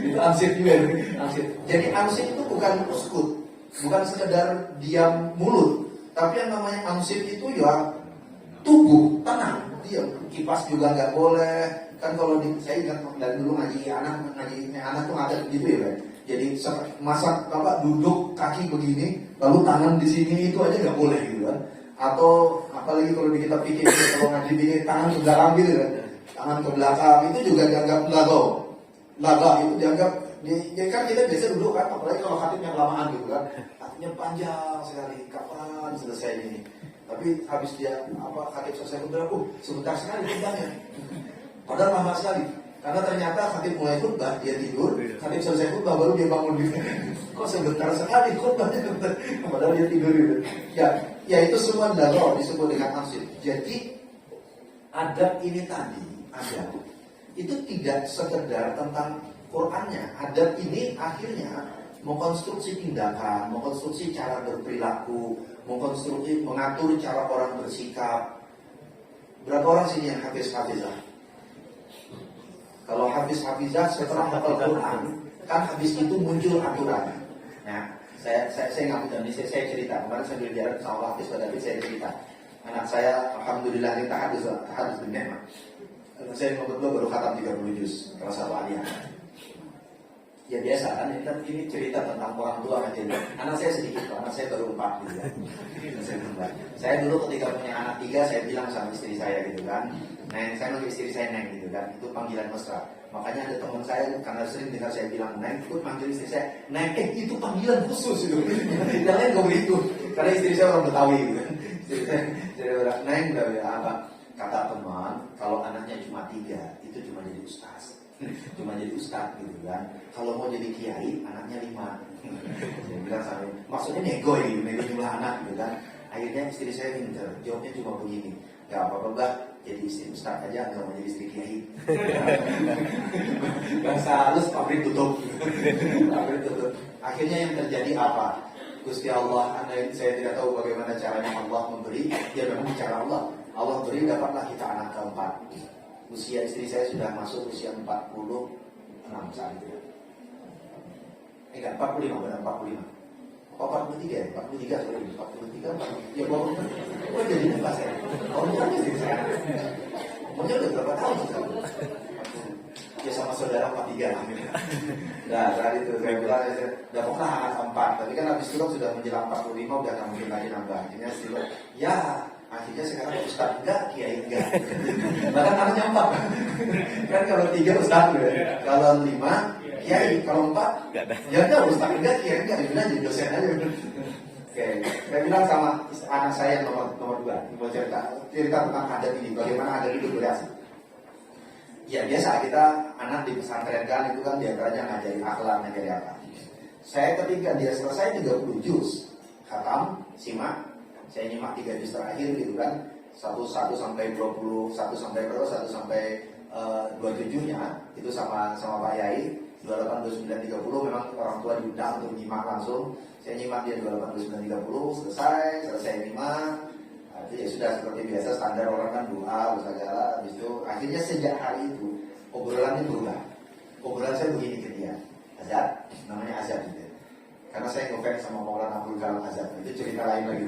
Itu ansit juga. Ansit. Jadi ansit itu bukan uskut, bukan sekedar diam mulut, tapi yang namanya ansit itu ya tubuh tenang, diam. Kipas juga nggak boleh. Kan kalau saya ingat dari dulu ngaji anak tuh ada gitu ya, Pak. Jadi masak duduk kaki begini, lalu tangan di sini itu aja nggak boleh gitu kan. Atau apalagi kalau di kitab fikih kalau ngaji begini tangan ke belakang gitu kan, tangan ke belakang itu juga dianggap laga itu dianggap ya kan kita biasa duduk kan, apalagi kalau khatibnya kelamaan gitu kan, khatibnya panjang sekali, kapan selesai ini. Tapi habis dia khatib selesai khutbah, sebentar sekali khutbahnya, padahal lama sekali. Karena ternyata khatib mulai khutbah, dia tidur, khatib selesai khutbah baru dia bangun gitu. Kok sebentar sekali khutbahnya, padahal dia tidur gitu. Ya itu semua adalah disebut dengan ansit. Jadi adab ini tadi, adab itu tidak sekedar tentang Qurannya. Adab ini akhirnya mengkonstruksi tindakan, mengkonstruksi cara berperilaku, mengatur cara orang bersikap. Berapa orang sini yang hafizah? Kalau hafizah setelah hafal Quran, kan habis itu muncul aturan. Nah, saya nggak ini saya cerita. Kemarin saya belajar sama hafiz pada saya cerita. Anak saya, alhamdulillah ini tahadus bin. Saya nomor 2 baru khatam 30 juz, kelas 1 aliyah. Ya biasa kan, ini cerita tentang orang tua aja. Anak saya sedikit, anak saya baru 4 gitu ya. Saya dulu ketika punya anak 3, saya bilang sama istri saya gitu kan, Neng, saya manggil istri saya Neng gitu kan, itu panggilan mesra. Makanya ada teman saya karena sering dengar saya bilang Neng, ikut manggil istri saya Neng, itu panggilan khusus itu. Yang lain gak begitu, karena istri saya orang Betawi gitu. Jadi orang Neng udah apa? Kata teman, kalau anaknya cuma 3, itu cuma jadi ustaz. Cuma jadi ustaz gitu kan. Kalau mau jadi kiai, anaknya 5. Saya bilang sama, maksudnya nego jumlah anak gitu kan. Akhirnya istri saya pinter, jawabnya cuma begini, gak apa-apa Mbak, jadi istri ustaz aja, gak mau jadi istri kiai. Bangsa halus, pabrik tutup. Akhirnya yang terjadi apa? Gusti Allah, saya tidak tahu bagaimana caranya Allah memberi. Ya memang cara Allah beri, dapatlah kita anak keempat. Usia istri saya sudah masuk usia 46 saat itu. Enggak, 45, benar 45. Oh 43 ya? 43, sorry, 43, 43. Ya baru, kok jadi lupa saya? Umurnya istri saya. Umurnya udah berapa tahun sekarang? Ya sama saudara 43 namanya. Nah, saat itu saya bilang, udah pokoknya anak keempat. Tapi kan habis itu sudah menjelang 45, udah gak mungkin lagi nambah. Akhirnya istilah, ya akhirnya sekarang ustaz enggak, kiai enggak. Bahkan anaknya 4. Kan kalau 3 ustaz ya. Kalau 5 kiai, kalau 4 ya enggak ustaz enggak, kiai enggak. Udah jadi dosen aja. Oke, saya bilang sama anak saya nomor 2, mau cerita tentang adat ini, bagaimana adat itu berhasil. Ya biasa kita anak di pesantren kan itu kan diantaranya ngajari akhlak, ngajari apa. Saya ketika dia selesai 30 juz, khatam, simak. Saya nyimak 3 juz terakhir gitu kan, 1 sampai 20, 1 sampai 27-nya itu sama Pak Yai, 28, 29, 30 memang orang tua diundang untuk nyimak langsung. Saya nyimak dia 28, 29, 30, selesai nyimak. ya sudah seperti biasa standar orang kan doa, segala, habis itu akhirnya sejak hari itu obrolannya berubah. Obrolan saya begini ke dia, Azad, namanya Azad gitu. Karena saya ngefans sama Maulana Abdul Kalam Azad, itu cerita lain lagi.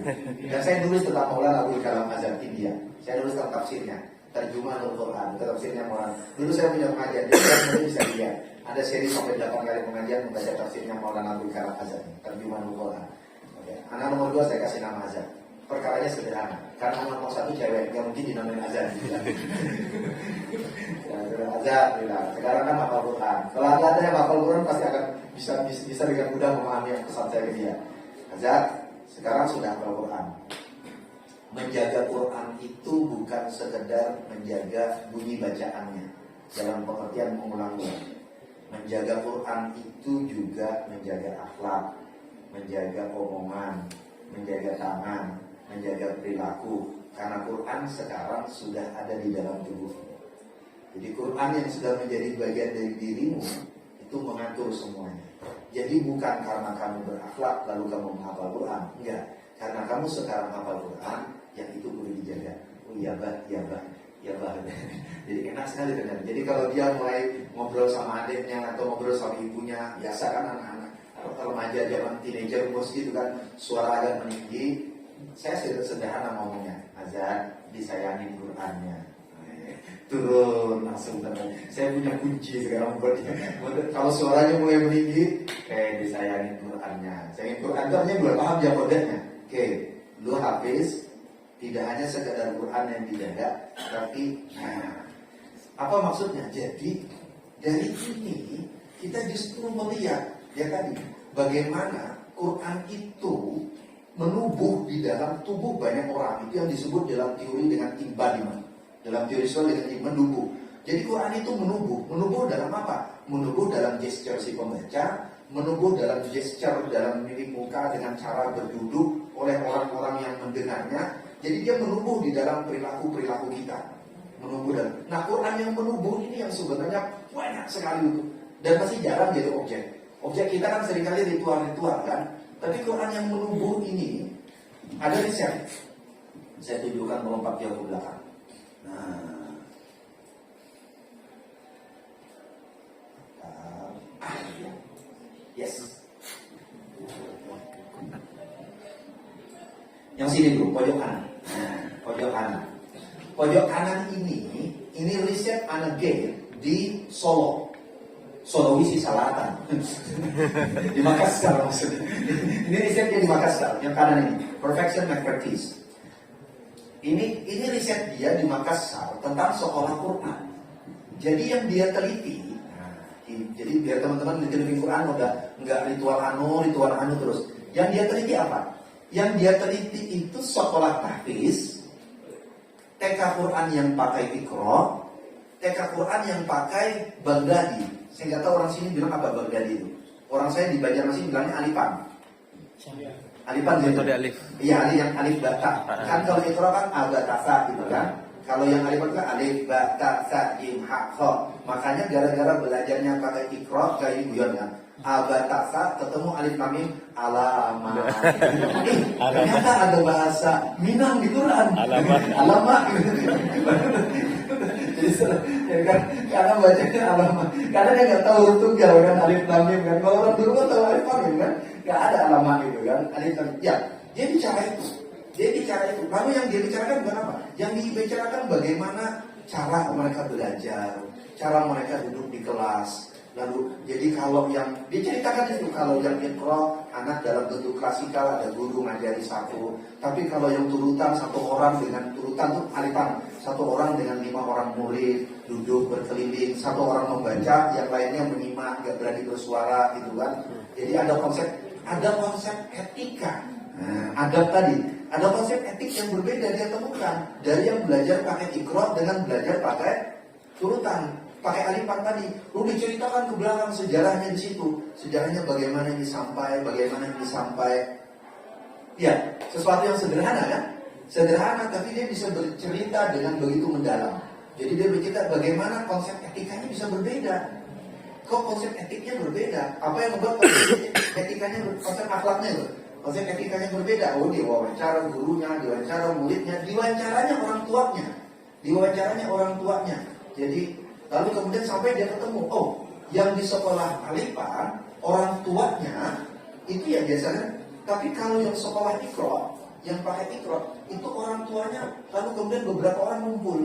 Dan saya nulis tentang Maulana Abdul Kalam Azad India. Saya nulis tentang tafsirnya, terjemah Al-Quran, itu tafsirnya Maulana. Dulu saya punya pengajian, jadi saya bisa lihat. Ada seri sampai 8 kali pengajian membaca tafsirnya Maulana Abdul Kalam Azad, terjemah Al-Quran. Oke. Anak nomor 2 saya kasih nama Azad. Perkaranya sederhana, karena nomor 1 cewek, yang mungkin dinamain Azad. Azad, sekarang kan hafal Quran. Kalau ada yang hafal Quran pasti akan bisa dengan mudah memahami pesan saya ke dia. Azad, sekarang sudah hafal Quran. Menjaga Quran itu bukan sekedar menjaga bunyi bacaannya dalam pengertian mengulang-ulang. Menjaga Quran itu juga menjaga akhlak, menjaga omongan, menjaga tangan, menjaga perilaku. Karena Quran sekarang sudah ada di dalam tubuh. Jadi Quran yang sudah menjadi bagian dari dirimu itu mengatur semuanya. Jadi bukan karena kamu berakhlak lalu kamu menghafal Quran, enggak. Karena kamu sekarang hafal Quran, yang itu perlu dijaga. Oh iya bah, iya bah, iya bah. Jadi enak sekali kan. Jadi kalau dia mulai ngobrol sama adiknya atau ngobrol sama ibunya, biasa kan anak-anak remaja zaman teenager bos gitu kan, suara agak meninggi. Saya sederhana ngomongnya, Azan disayangin Qurannya. Turun langsung tenang. Saya punya kunci sekarang buat dia. Kalau suaranya mulai meninggi, disayangin Qurannya. Sayangin Quran itu artinya gue paham dia kodenya. Oke, lu habis tidak hanya sekedar Quran yang dijaga, tapi apa maksudnya? Jadi dari ini kita justru melihat ya tadi bagaimana Quran itu menubuh di dalam tubuh banyak orang. Itu yang disebut dalam teori dengan embodiment. Dalam teori soal dengan menubuh. Jadi Quran itu menubuh. Menubuh dalam apa? Menubuh dalam gesture si pembaca, menubuh dalam gesture dalam mimik muka dengan cara berduduk oleh orang-orang yang mendengarnya. Jadi dia menubuh di dalam perilaku-perilaku kita. Menubuh dalam. Nah Quran yang menubuh ini yang sebenarnya banyak sekali itu. Dan masih jarang jadi objek. Objek kita kan seringkali ritual-ritual kan. Tapi Quran yang menubuh ini ada riset. Saya tunjukkan melompat jauh ke belakang. Nah, yes. Yang sini dulu, pojok kanan. Nah, pojok kanan. Pojok kanan ini riset Anagate di Solo. Sulawesi Selatan. Di Makassar maksudnya. Ini risetnya di Makassar, yang kanan ini. Perfection Practice. Ini riset dia di Makassar tentang sekolah Quran. Jadi yang dia teliti, jadi biar teman-teman teliti Quran udah nggak ritual anu terus. Yang dia teliti apa? Yang dia teliti itu sekolah tahfiz, TK Quran yang pakai Iqra, TK Quran yang pakai Baghdadi. Saya nggak tahu orang sini bilang apa Baghdadi itu. Orang saya di Banjarmasin bilangnya Alifan. Alifan Metode alif. Iya, yang alif bata. Kan kalau Iqra kan abatasa gitu kan. Kalau yang alif bata alif bata sa jim ha kha. Makanya gara-gara belajarnya pakai Iqra kayak guyon kan. Abatasa ketemu alif lam mim alamat. Ternyata ada bahasa Minang di Quran. Alamat. Jadi kan karena bacanya alamat. Karena dia nggak tahu huruf tunggal kan alif lam mim kan. Kalau orang dulu kan tahu alif lam mim kan. Gak ada alamat itu kan. Ya, dia bicara itu. Lalu yang dia bicarakan bukan apa? Yang dibicarakan bagaimana cara mereka belajar, cara mereka duduk di kelas. Lalu jadi kalau yang diceritakan itu kalau yang Iqra anak dalam bentuk klasikal ada guru ngajari satu. Tapi kalau yang turutan satu orang dengan turutan tuh alifan, satu orang dengan 5 orang murid duduk berkeliling, satu orang membaca, yang lainnya menyimak, gak berani bersuara gitu kan. Jadi ada konsep etika. Nah, ada konsep etik yang berbeda dia temukan dari yang belajar pakai Iqra dengan belajar pakai turutan, pakai alifan tadi. Lalu diceritakan ke belakang sejarahnya di situ, sejarahnya bagaimana ini sampai. Ya, sesuatu yang sederhana kan? Sederhana tapi dia bisa bercerita dengan begitu mendalam. Jadi dia bercerita bagaimana konsep etikanya bisa berbeda. Kok konsep etiknya berbeda? Apa yang membuat konsep etikanya, konsep akhlaknya itu? Maksudnya etikanya berbeda. Oh, diwawancara gurunya, diwawancara muridnya, diwawancaranya orang tuanya. Diwawancaranya orang tuanya. Jadi, lalu kemudian sampai dia ketemu, oh, yang di sekolah Alipan, orang tuanya, itu ya biasanya. Tapi kalau yang sekolah Iqra, yang pakai Iqra, itu orang tuanya, lalu kemudian beberapa orang ngumpul,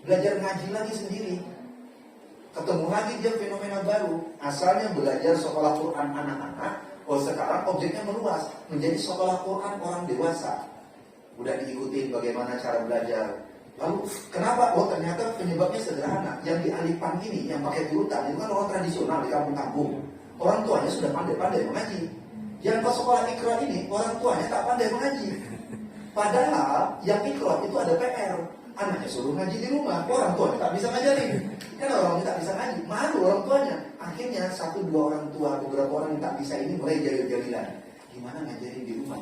belajar ngaji lagi sendiri. Ketemu lagi dia fenomena baru. Asalnya belajar sekolah Quran anak-anak, oh sekarang objeknya meluas menjadi sekolah Quran orang dewasa. Udah diikuti bagaimana cara belajar. Lalu kenapa? Oh ternyata penyebabnya sederhana. Yang di Alipan ini yang pakai turutan itu kan orang tradisional di kampung-kampung. Orang tuanya sudah pandai-pandai mengaji. Yang ke sekolah Iqra ini orang tuanya tak pandai mengaji. Padahal yang Iqra itu ada PR. Anaknya suruh ngaji di rumah, orang tuanya tak bisa ngajarin. Kan orang tak bisa ngaji, malu orang tuanya. Akhirnya 1-2 orang tua, beberapa orang yang tak bisa ini mulai jalil-jalilan. Gimana ngajarin di rumah?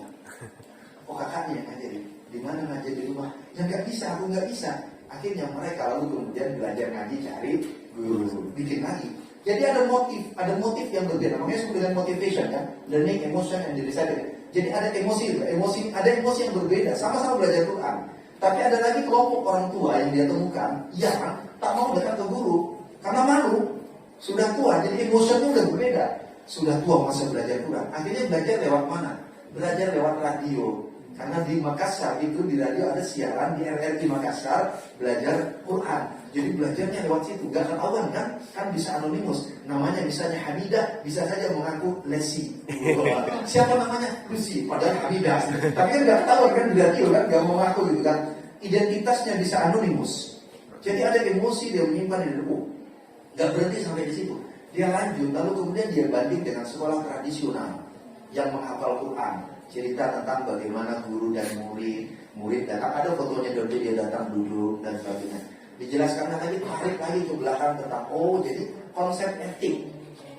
Oh kakaknya ngajarin. Di mana ngajar di rumah? Ya nggak bisa, aku nggak bisa. Akhirnya mereka lalu kemudian belajar ngaji, cari guru, bikin lagi. Jadi ada motif yang berbeda. Namanya disebut dengan motivation ya, learning, emotion, and decided. Jadi ada emosi yang berbeda. Sama-sama belajar Quran. Tapi ada lagi kelompok orang tua yang dia temukan yang tak mau dekat ke guru karena malu. Sudah tua, jadi emosionnya udah berbeda. Sudah tua masa belajar Quran. Akhirnya belajar lewat mana? Belajar lewat radio. Karena di Makassar itu di radio ada siaran di RRI Makassar belajar Quran. Jadi belajarnya lewat situ. Gak ketahuan kan bisa anonimus. Namanya misalnya Hamidah, bisa saja mengaku Lesi. Siapa namanya? Lucy. Padahal Hamidah. Tapi kan gak ketahuan kan di radio kan, gak mau mengaku gitu kan. Identitasnya bisa anonimus. Jadi ada emosi dia menyimpan di dalam. Gak berhenti sampai di situ. Dia lanjut, lalu kemudian dia banding dengan sekolah tradisional yang menghafal Quran. Cerita tentang bagaimana guru dan murid datang, ada fotonya dulu dia datang duduk dan sebagainya. Dijelaskan lagi, tarik lagi ke belakang tentang jadi konsep etik.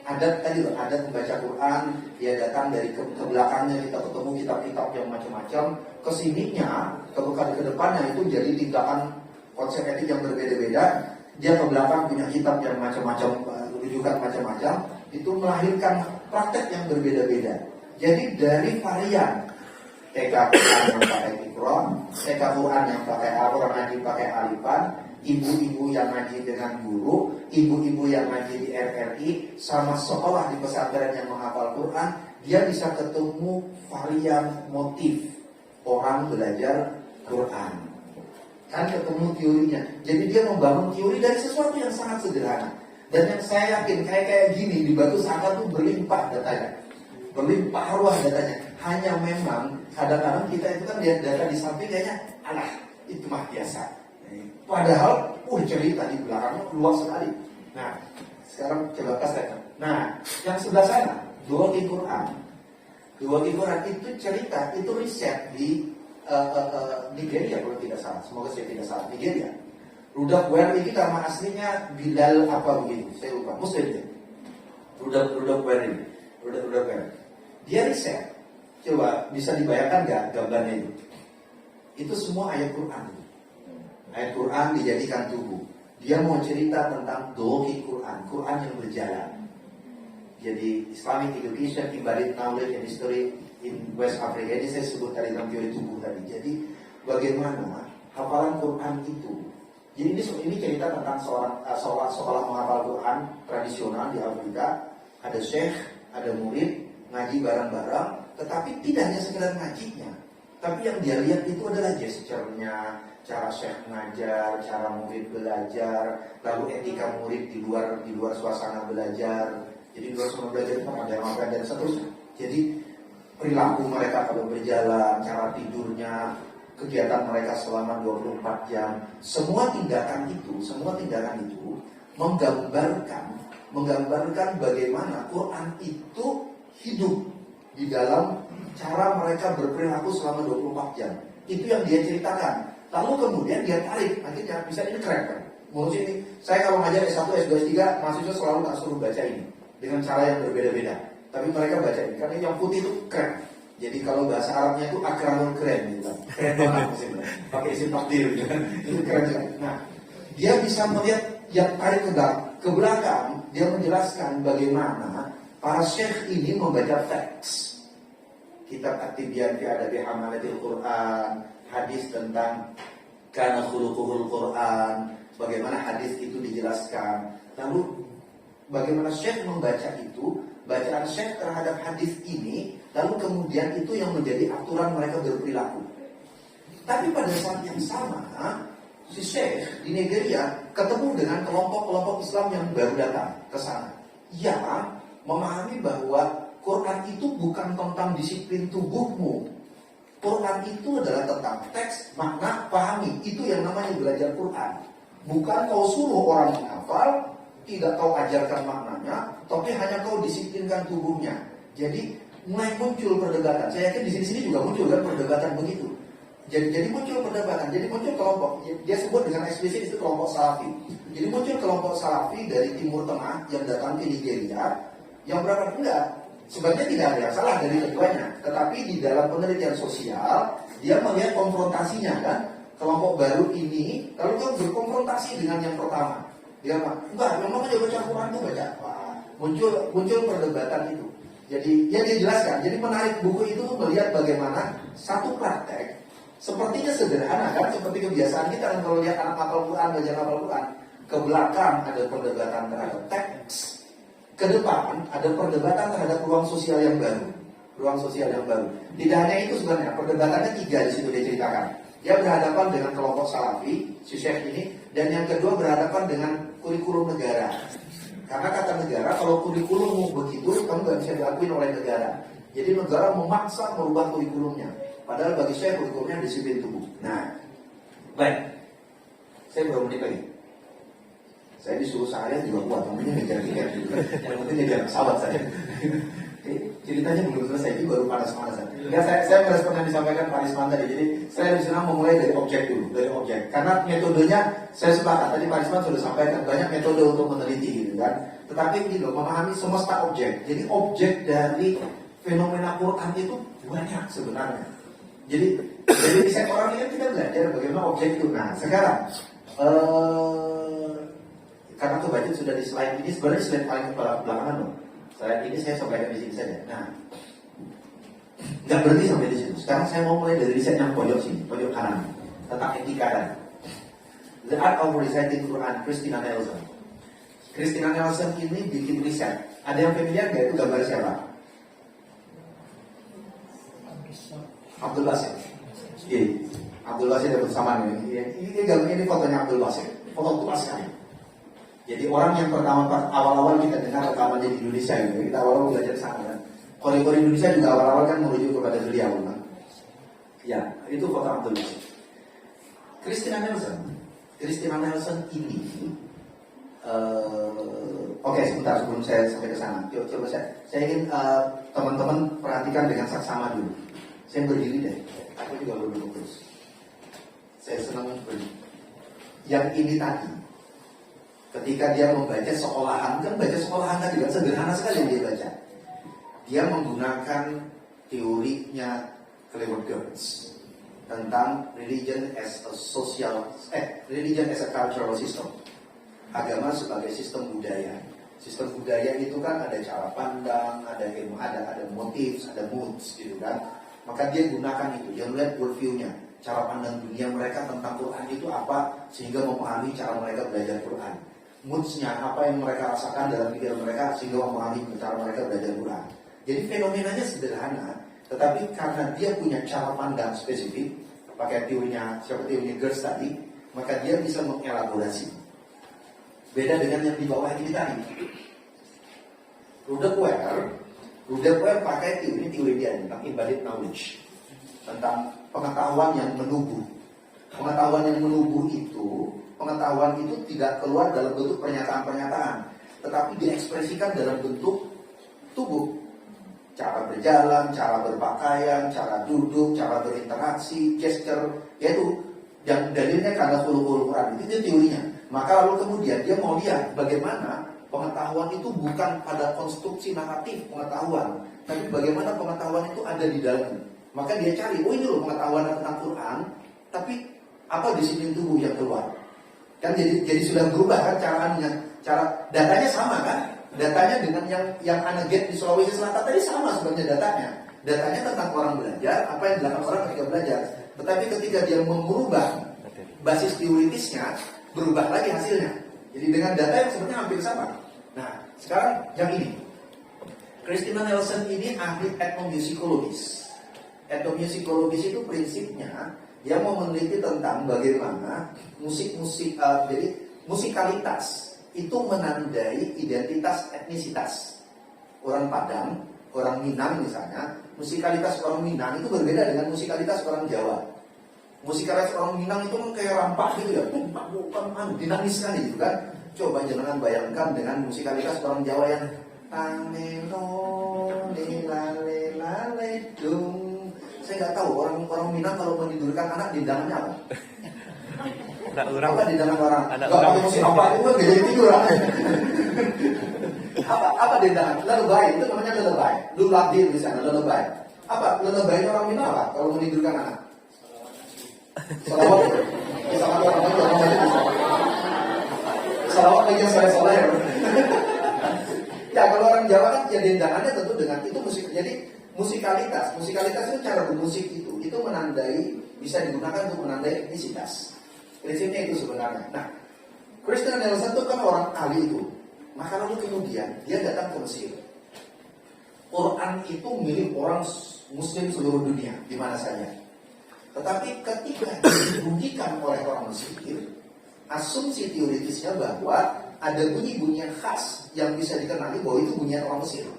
Adat tadi loh, adat membaca Quran, dia datang dari ke belakangnya kita ketemu kitab-kitab yang macam-macam, kesininya, ke depannya itu jadi tindakan konsep etik yang berbeda-beda. Dia ke belakang punya kitab yang macam-macam, rujukan macam-macam, itu melahirkan praktek yang berbeda-beda. Jadi dari varian TK Quran yang pakai Iqra, TK Quran yang pakai orang ngaji pakai Alipan, ibu-ibu yang ngaji dengan guru, ibu-ibu yang ngaji di RRI, sama sekolah di pesantren yang menghafal Quran, dia bisa ketemu varian motif orang belajar Quran. Kan ketemu teorinya. Jadi dia membangun teori dari sesuatu yang sangat sederhana. Dan yang saya yakin kayak gini di Batu Sanggar tuh berlimpah datanya. Berlimpah ruah datanya. Hanya memang kadang-kadang kita itu kan lihat data di samping kayaknya alah itu mah biasa. Padahal cerita di belakangnya luas sekali. Nah sekarang coba kasih. Nah yang sebelah sana Dua Quran itu cerita, itu riset di Nigeria kalau tidak salah. Semoga saya tidak salah. Nigeria. Rudolf Weir ini nama aslinya Bilal apa begitu, saya lupa. Muslim ya. Rudolf Weir ini. Rudolf Weir. Dia riset. Coba bisa dibayangkan nggak gambarnya itu? Itu semua ayat Quran. Ayat Quran dijadikan tubuh. Dia mau cerita tentang dohi Quran, Quran yang berjalan. Jadi Islamic Education, Embedded Knowledge and History in West Africa. Ini saya sebut tadi dalam teori tubuh tadi. Jadi bagaimana hafalan Quran itu? Jadi ini cerita tentang sekolah menghafal Quran tradisional di Afrika. Ada syekh, ada murid, ngaji bareng-bareng. Tetapi tidak hanya sekedar ngajinya, tapi yang dia lihat itu adalah gesturnya, cara syekh mengajar, cara murid belajar, lalu etika murid di luar suasana belajar. Jadi di luar suasana belajar itu ada makan dan seterusnya. Jadi perilaku mereka kalau berjalan, cara tidurnya, kegiatan mereka selama 24 jam, semua tindakan itu menggambarkan bagaimana Quran itu hidup di dalam cara mereka berperilaku selama 24 jam. Itu yang dia ceritakan. Lalu kemudian dia tarik, akhirnya bisa ini keren kan? Menurut ini, saya kalau ngajar S1, S2, S3, mahasiswa selalu tak suruh baca ini dengan cara yang berbeda-beda. Tapi mereka baca ini, karena yang putih itu keren. Jadi kalau bahasa Arabnya itu akramul keren gitu kan. Keren banget maksudnya. Pakai isim takdir gitu kan. Itu keren juga. Nah, dia bisa melihat yang tarik ke belakang, dia menjelaskan bagaimana para syekh ini membaca teks. kitab At-Tibyan fi Adabi Hamalatil Quran, hadis tentang kana khuluquhul Quran, bagaimana hadis itu dijelaskan. Lalu bagaimana Syekh membaca itu, bacaan Syekh terhadap hadis ini, lalu kemudian itu yang menjadi aturan mereka berperilaku. Tapi pada saat yang sama, si Syekh di Nigeria ketemu dengan kelompok-kelompok Islam yang baru datang ke sana. Ya, memahami bahwa Quran itu bukan tentang disiplin tubuhmu. Quran itu adalah tentang teks, makna, pahami. Itu yang namanya belajar Quran. Bukan kau suruh orang menghafal, tidak kau ajarkan maknanya, tapi hanya kau disiplinkan tubuhnya. Jadi mulai muncul perdebatan. Saya yakin di sini juga muncul kan perdebatan begitu. Jadi muncul perdebatan, jadi muncul kelompok. Dia sebut dengan eksplisit itu kelompok Salafi. Jadi muncul kelompok Salafi dari Timur Tengah yang datang ke Nigeria, yang berapa enggak. Sebenarnya tidak ada yang salah dari keduanya, tetapi di dalam penelitian sosial dia melihat konfrontasinya kan. Kelompok baru ini lalu kan berkonfrontasi dengan yang pertama. Dia enggak, memang aja baca Quran itu baca apa? Muncul perdebatan itu. Jadi ya dia jelaskan. Jadi menarik buku itu melihat bagaimana satu praktek sepertinya sederhana kan, seperti kebiasaan kita kan kalau lihat anak hafal Quran, baca hafal Quran, ke belakang ada perdebatan terhadap teks, ke depan ada perdebatan terhadap ruang sosial yang baru. Ruang sosial yang baru. Tidak hanya itu sebenarnya, perdebatannya 3 di situ dia ceritakan. Dia berhadapan dengan kelompok Salafi, si Syekh ini, dan yang kedua berhadapan dengan kurikulum negara. Karena kata negara, kalau kurikulummu begitu, kamu nggak bisa dilakuin oleh negara. Jadi negara memaksa merubah kurikulumnya. Padahal bagi saya kurikulumnya disiplin tubuh. Nah, baik. Saya berapa menit lagi? Saya disuruh seharian juga kuat, namanya ngejar tiket juga. Yang penting ngejar pesawat saja. Ceritanya belum selesai, ini baru panas-panasan. Ya, saya merespon yang disampaikan Pak Risman tadi. Jadi saya di sana memulai dari objek dulu, dari objek. Karena metodenya saya sepakat. Tadi Pak Risman sudah sampaikan banyak metode untuk meneliti, gitu kan. Tetapi ini loh, memahami semesta objek. Jadi objek dari fenomena Quran itu banyak sebenarnya. Jadi di set orang ini kita belajar bagaimana objek itu. Nah, sekarang karena kebaca sudah di slide ini, sebenarnya slide paling belakangan loh. Slide ini saya sampaikan di sini saja. Nah, nggak berhenti sampai di situ. Sekarang saya mau mulai dari riset yang pojok sini, pojok kanan, tentang etika dan The Art of Reciting Quran, Christina Nelson. Christina Nelson ini bikin riset. Ada yang familiar nggak itu gambar siapa? Abdul Basit. Iya, Abdul Basit ada bersama ini. Ini fotonya Abdul Basit. Foto tua sekali. Jadi orang yang pertama awal-awal kita dengar rekamannya di Indonesia gitu. Kita awal-awal belajar sana kan. Korea Indonesia juga awal-awal kan merujuk kepada beliau kan. Ya, itu foto Abdul Basit. Christina Nelson ini oke, sebentar sebelum saya sampai ke sana. Coba saya ingin teman-teman perhatikan dengan saksama dulu. Saya berdiri deh, aku juga berdiri terus. Saya senang berdiri. Yang ini tadi, ketika dia membaca sekolahan, kan baca sekolahan tadi kan sederhana sekali dia baca. Dia menggunakan teorinya Clifford Geertz tentang religion as a cultural system. Agama sebagai sistem budaya. Sistem budaya itu kan ada cara pandang, ada ilmu, ada motif, ada moods gitu kan. Maka dia gunakan itu, dia melihat worldview-nya, cara pandang dunia mereka tentang Quran itu apa, sehingga memahami cara mereka belajar Quran. Moods-nya, apa yang mereka rasakan dalam pikiran mereka, sehingga memahami cara mereka belajar Quran. Jadi fenomenanya sederhana, tetapi karena dia punya cara pandang spesifik, pakai teorinya, seperti teorinya Geertz tadi, maka dia bisa mengelaborasi. Beda dengan yang di bawah ini tadi. Rudolf pakai teori dia tentang embodied knowledge, tentang pengetahuan yang menubuh. Pengetahuan yang menubuh itu, pengetahuan itu tidak keluar dalam bentuk pernyataan-pernyataan, tetapi diekspresikan dalam bentuk tubuh. Cara berjalan, cara berpakaian, cara duduk, cara berinteraksi, gesture, yaitu yang dalilnya karena khuluqul Quran itu teorinya. Maka lalu kemudian dia mau lihat bagaimana pengetahuan itu bukan pada konstruksi naratif pengetahuan, tapi bagaimana pengetahuan itu ada di dalam. Maka dia cari, oh ini loh pengetahuan tentang Quran, tapi apa disiplin tubuh yang keluar? Kan jadi sudah berubah kan cara datanya sama kan? Datanya dengan yang Aneget di Sulawesi Selatan tadi sama sebenarnya datanya. Datanya tentang orang belajar, apa yang dilakukan orang ketika belajar. Tetapi ketika dia mengubah basis teoritisnya, berubah lagi hasilnya. Jadi dengan data yang sebenarnya hampir sama. Nah, sekarang yang ini. Christina Nelson ini ahli etnomusikologis. Etnomusikologis itu prinsipnya dia mau meneliti tentang bagaimana jadi musikalitas itu menandai identitas etnisitas. Orang Padang, orang Minang misalnya, musikalitas orang Minang itu berbeda dengan musikalitas orang Jawa. Musikalitas orang Minang itu kan kayak rampak gitu ya, bukan dinamis kan gitu kan. Coba jangan bayangkan dengan musikalitas orang Jawa yang tanelo lelale lale dung. Saya nggak tahu orang Minang kalau menidurkan anak di dalamnya apa? Apa di dalam orang? Nggak pakai musik apa itu kan jadi tidur kan? Apa di dalam? Lelebay itu namanya lelebay. Luladir di sana lelebay. Apa lelebay orang Minang apa? Kalau menidurkan anak? Salawat. Salawat orang Minang. Salawat bagi yang soleh. Ya kalau orang Jawa kan ya dendangannya tentu dengan itu musik. Jadi musikalitas itu cara bermusik itu menandai, bisa digunakan untuk menandai etnisitas. Prinsipnya itu sebenarnya. Nah, Christina Nelson itu kan orang ahli itu. Maka lalu kemudian dia datang ke Mesir. Quran itu milik orang Muslim seluruh dunia, di mana saja. Tetapi ketika dirugikan oleh orang Mesir, asumsi teoritisnya bahwa ada bunyi-bunyian khas yang bisa dikenali bahwa itu bunyian orang Mesir,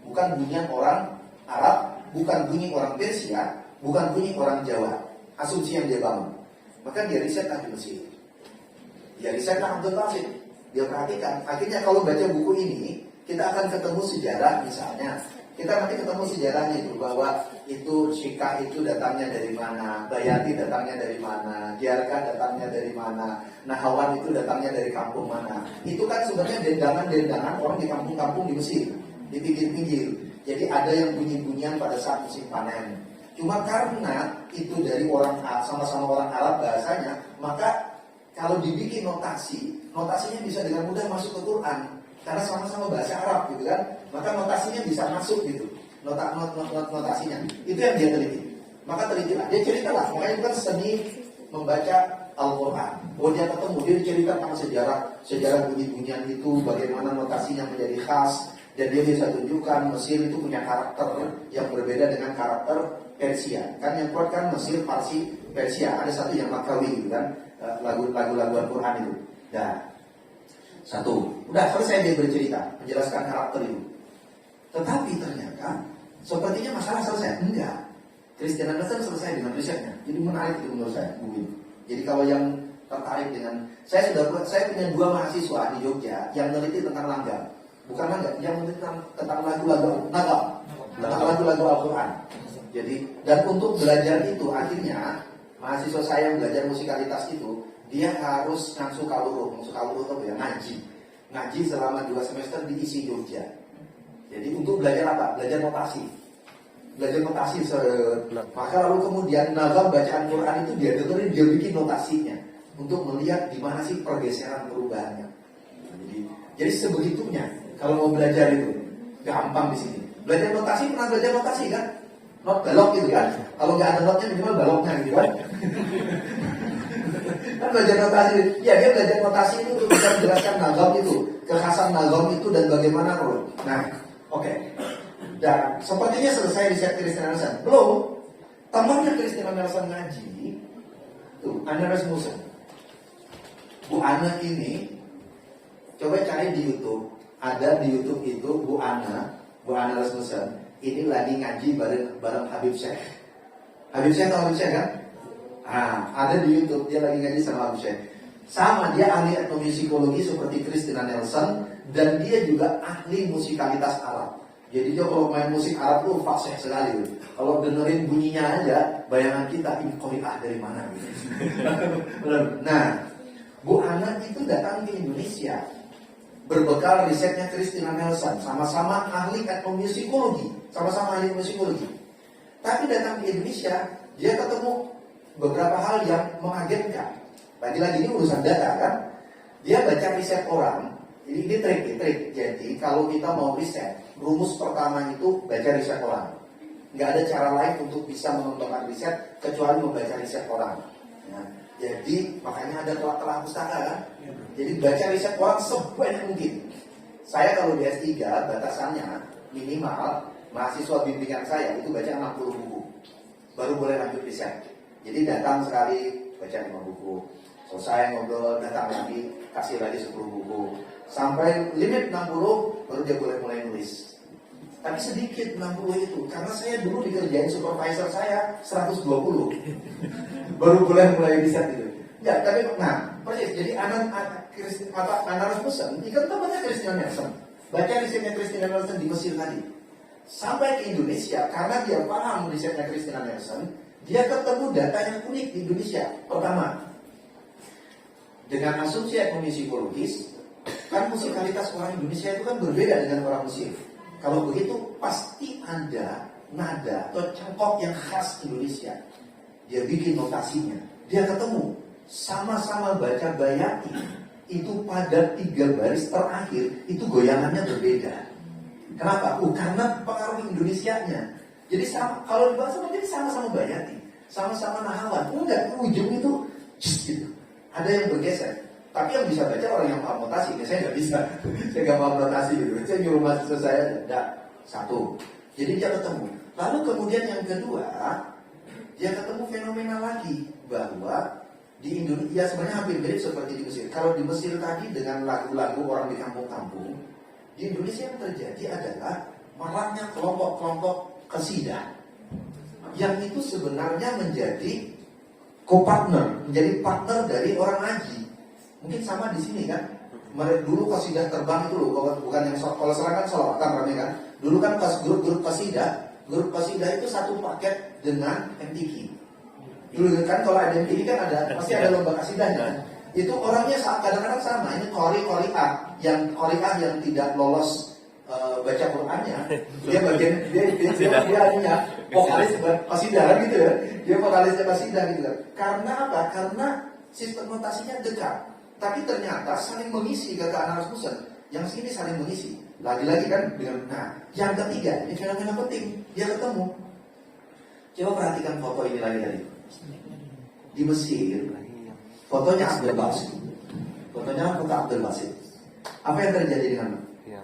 bukan bunyian orang Arab, bukan bunyi orang Persia, bukan bunyi orang Jawa. Asumsi yang dia bangun. Maka dia risetlah di Mesir. Dia risetlah Abdul Basit. Dia perhatikan. Akhirnya kalau baca buku ini, kita akan ketemu sejarah misalnya. Kita nanti ketemu sejarahnya itu bahwa itu Syika itu datangnya dari mana, Bayati datangnya dari mana, Diarka datangnya dari mana, Nahawan itu datangnya dari kampung mana. Itu kan sebenarnya dendangan-dendangan orang di kampung-kampung di Mesir, di pinggir-pinggir. Jadi ada yang bunyi-bunyian pada saat musim panen. Cuma karena itu dari orang sama-sama orang Arab bahasanya, maka kalau dibikin notasinya bisa dengan mudah masuk ke Quran. Karena sama-sama bahasa Arab gitu kan, maka notasinya bisa masuk gitu. Notasinya. Itu yang dia teliti. Maka telitilah, dia ceritalah. Makanya itu kan seni membaca Al-Quran. Oh dia ketemu, dia cerita tentang sejarah bunyi-bunyian itu, bagaimana notasinya menjadi khas. Dan dia bisa tunjukkan Mesir itu punya karakter yang berbeda dengan karakter Persia. Kan yang kuat kan Mesir, Parsi, Persia. Ada satu yang Makawi gitu kan, lagu-lagu Al-Quran itu. Nah, satu, udah selesai dia bercerita, menjelaskan karakter itu. Tetapi ternyata sepertinya masalah selesai. Enggak. Christina Nelson selesai dengan risetnya. Jadi menarik itu menurut saya. Jadi kalau yang tertarik dengan, saya punya 2 mahasiswa di Jogja yang meneliti tentang langgam. Bukan langgam, yang meneliti tentang lagu-lagu lagu-lagu Al-Quran. Jadi, dan untuk belajar itu akhirnya mahasiswa saya yang belajar musikalitas itu, dia harus ngasuh kaluruh itu apa ya? Ngaji selama 2 semester di ISI Jogja. Jadi untuk belajar apa? Belajar notasi. Maka lalu kemudian nazam bacaan Quran itu dia dengerin, dia bikin notasinya untuk melihat di mana sih pergeseran perubahannya. Jadi sebegitunya kalau mau belajar itu gampang di sini. Belajar notasi, pernah belajar notasi kan? Not balok gitu kan? Kalau nggak ada notnya minimal baloknya gitu kan? Kan belajar notasi, ya dia belajar notasi itu untuk bisa menjelaskan nazam itu, kekhasan nazam itu dan bagaimana kalau. Nah, oke. Dan sepertinya selesai riset Christina Nelson. Belum. Temannya Christina Nelson ngaji, tuh Anna Rasmussen. Bu Anna ini, coba cari di YouTube. Ada di YouTube itu Bu Anna Rasmussen. Ini lagi ngaji bareng Habib Syekh. Habib Syekh tahu Habib Syekh kan? Ada di YouTube dia lagi ngaji sama Habib Syekh. Sama, dia ahli etnomusikologi seperti Christina Nelson dan dia juga ahli musikalitas Arab. Jadi dia kalau main musik Arab tuh fasih sekali. Kalau dengerin bunyinya aja, bayangan kita ini qori'ah dari mana gitu. Nah, Bu Ana itu datang ke Indonesia berbekal risetnya Christina Nelson, sama-sama ahli etnomusikologi, Tapi datang ke Indonesia, dia ketemu beberapa hal yang mengagetkan. Lagi-lagi ini urusan data kan. Dia baca riset orang. Ini trik. Jadi kalau kita mau riset, rumus pertama itu baca riset orang. nggak ada cara lain untuk bisa mengembangkan riset kecuali membaca riset orang. Ya, jadi makanya ada telah pustaka kan. Jadi baca riset orang sebanyak mungkin. Saya kalau di S3 batasannya minimal mahasiswa bimbingan saya itu baca 60 buku baru boleh lanjut riset. Jadi datang sekali baca 5 buku, selesai ngobrol datang lagi kasih lagi 10 buku sampai limit 60 baru dia boleh mulai nulis. Tapi sedikit 60 itu karena saya dulu dikerjain supervisor saya 120 baru boleh mulai riset itu. Ya, tapi persis. Jadi Anna Rasmussen ikut temannya Christian Nelson. Baca risetnya Christian Nelson di Mesir tadi. Sampai ke Indonesia, karena dia paham risetnya Christian Nelson, dia ketemu data yang unik di Indonesia. Pertama, dengan asumsi ekonomi psikologis, kan musikalitas orang Indonesia itu kan berbeda dengan orang Mesir. Kalau begitu, pasti ada nada atau cengkok yang khas Indonesia. Dia bikin notasinya. Dia ketemu, sama-sama baca Bayati. Itu pada 3 baris terakhir, itu goyangannya berbeda. Kenapa? Karena pengaruh Indonesianya. Jadi kalau dibahas jadi sama-sama Bayati, sama-sama Nahawan. Enggak, ujung itu gitu. Ada yang bergeser. Tapi yang bisa baca orang yang paham notasi. Saya nggak bisa. Saya nggak paham notasi gitu. Saya nyuruh mahasiswa saya enggak. Satu. Jadi dia ketemu. Lalu kemudian yang kedua, dia ketemu fenomena lagi bahwa di Indonesia sebenarnya hampir mirip seperti di Mesir. Kalau di Mesir tadi dengan lagu-lagu orang di kampung-kampung, di Indonesia yang terjadi adalah maraknya kelompok-kelompok qasidah yang itu sebenarnya menjadi co-partner, menjadi partner dari orang ngaji. Mungkin sama di sini kan. Dulu qasidah terbang itu loh, bukan yang kalau sekarang kan sholawatan rame kan. Dulu kan pas grup qasidah itu satu paket dengan MTQ. Dulu kan kalau ada MTQ kan pasti ada lomba qasidahnya. Itu orangnya kadang-kadang sama. Ini qari'ah yang tidak lolos baca Qur'annya. Dia bagian dia hanya vokalis qasidah kan gitu ya. Dia vokalisnya qasidah gitu kan. Karena apa? Karena sistem notasinya dekat. Tapi ternyata saling mengisi, kata Anna Rasmussen. Yang sini saling mengisi. Lagi-lagi kan dengan yang ketiga, ini fenomena penting. Dia ketemu. Coba perhatikan foto ini lagi tadi. Di Mesir, fotonya Abdul Basit. Fotonya foto Abdul Basit. Apa yang terjadi dengan?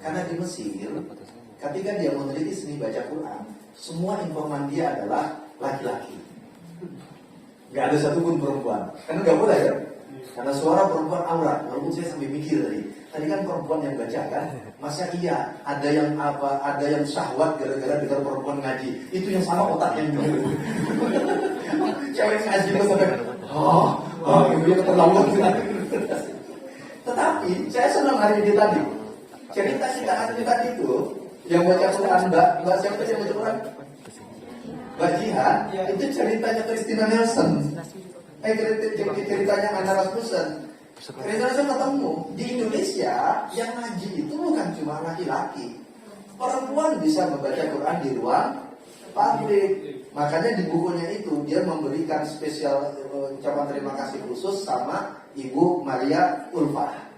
Karena di Mesir, ketika dia meneliti seni baca Quran, semua informan dia adalah laki-laki. Gak ada satupun perempuan. Karena gak boleh kan? Karena suara perempuan aurat. Walaupun saya sampai mikir tadi kan perempuan yang baca kan. Masa iya ada yang syahwat gara-gara dengar perempuan ngaji. Itu yang sama otaknya juga. Cewek ngaji itu sampai dia keterlaluan. Tetapi saya senang hari ini tadi. Cerita hari tadi itu yang baca Quran Mbak siapa yang baca Quran? Mbak Jihan, itu ceritanya Christina Nelson. Ceritanya Anna Rasmussen. Christina Nelson ketemu di Indonesia yang ngaji itu bukan cuma laki-laki. Perempuan bisa membaca Quran di ruang publik. Makanya di bukunya itu dia memberikan spesial ucapan terima kasih khusus sama Ibu Maria Ulfa.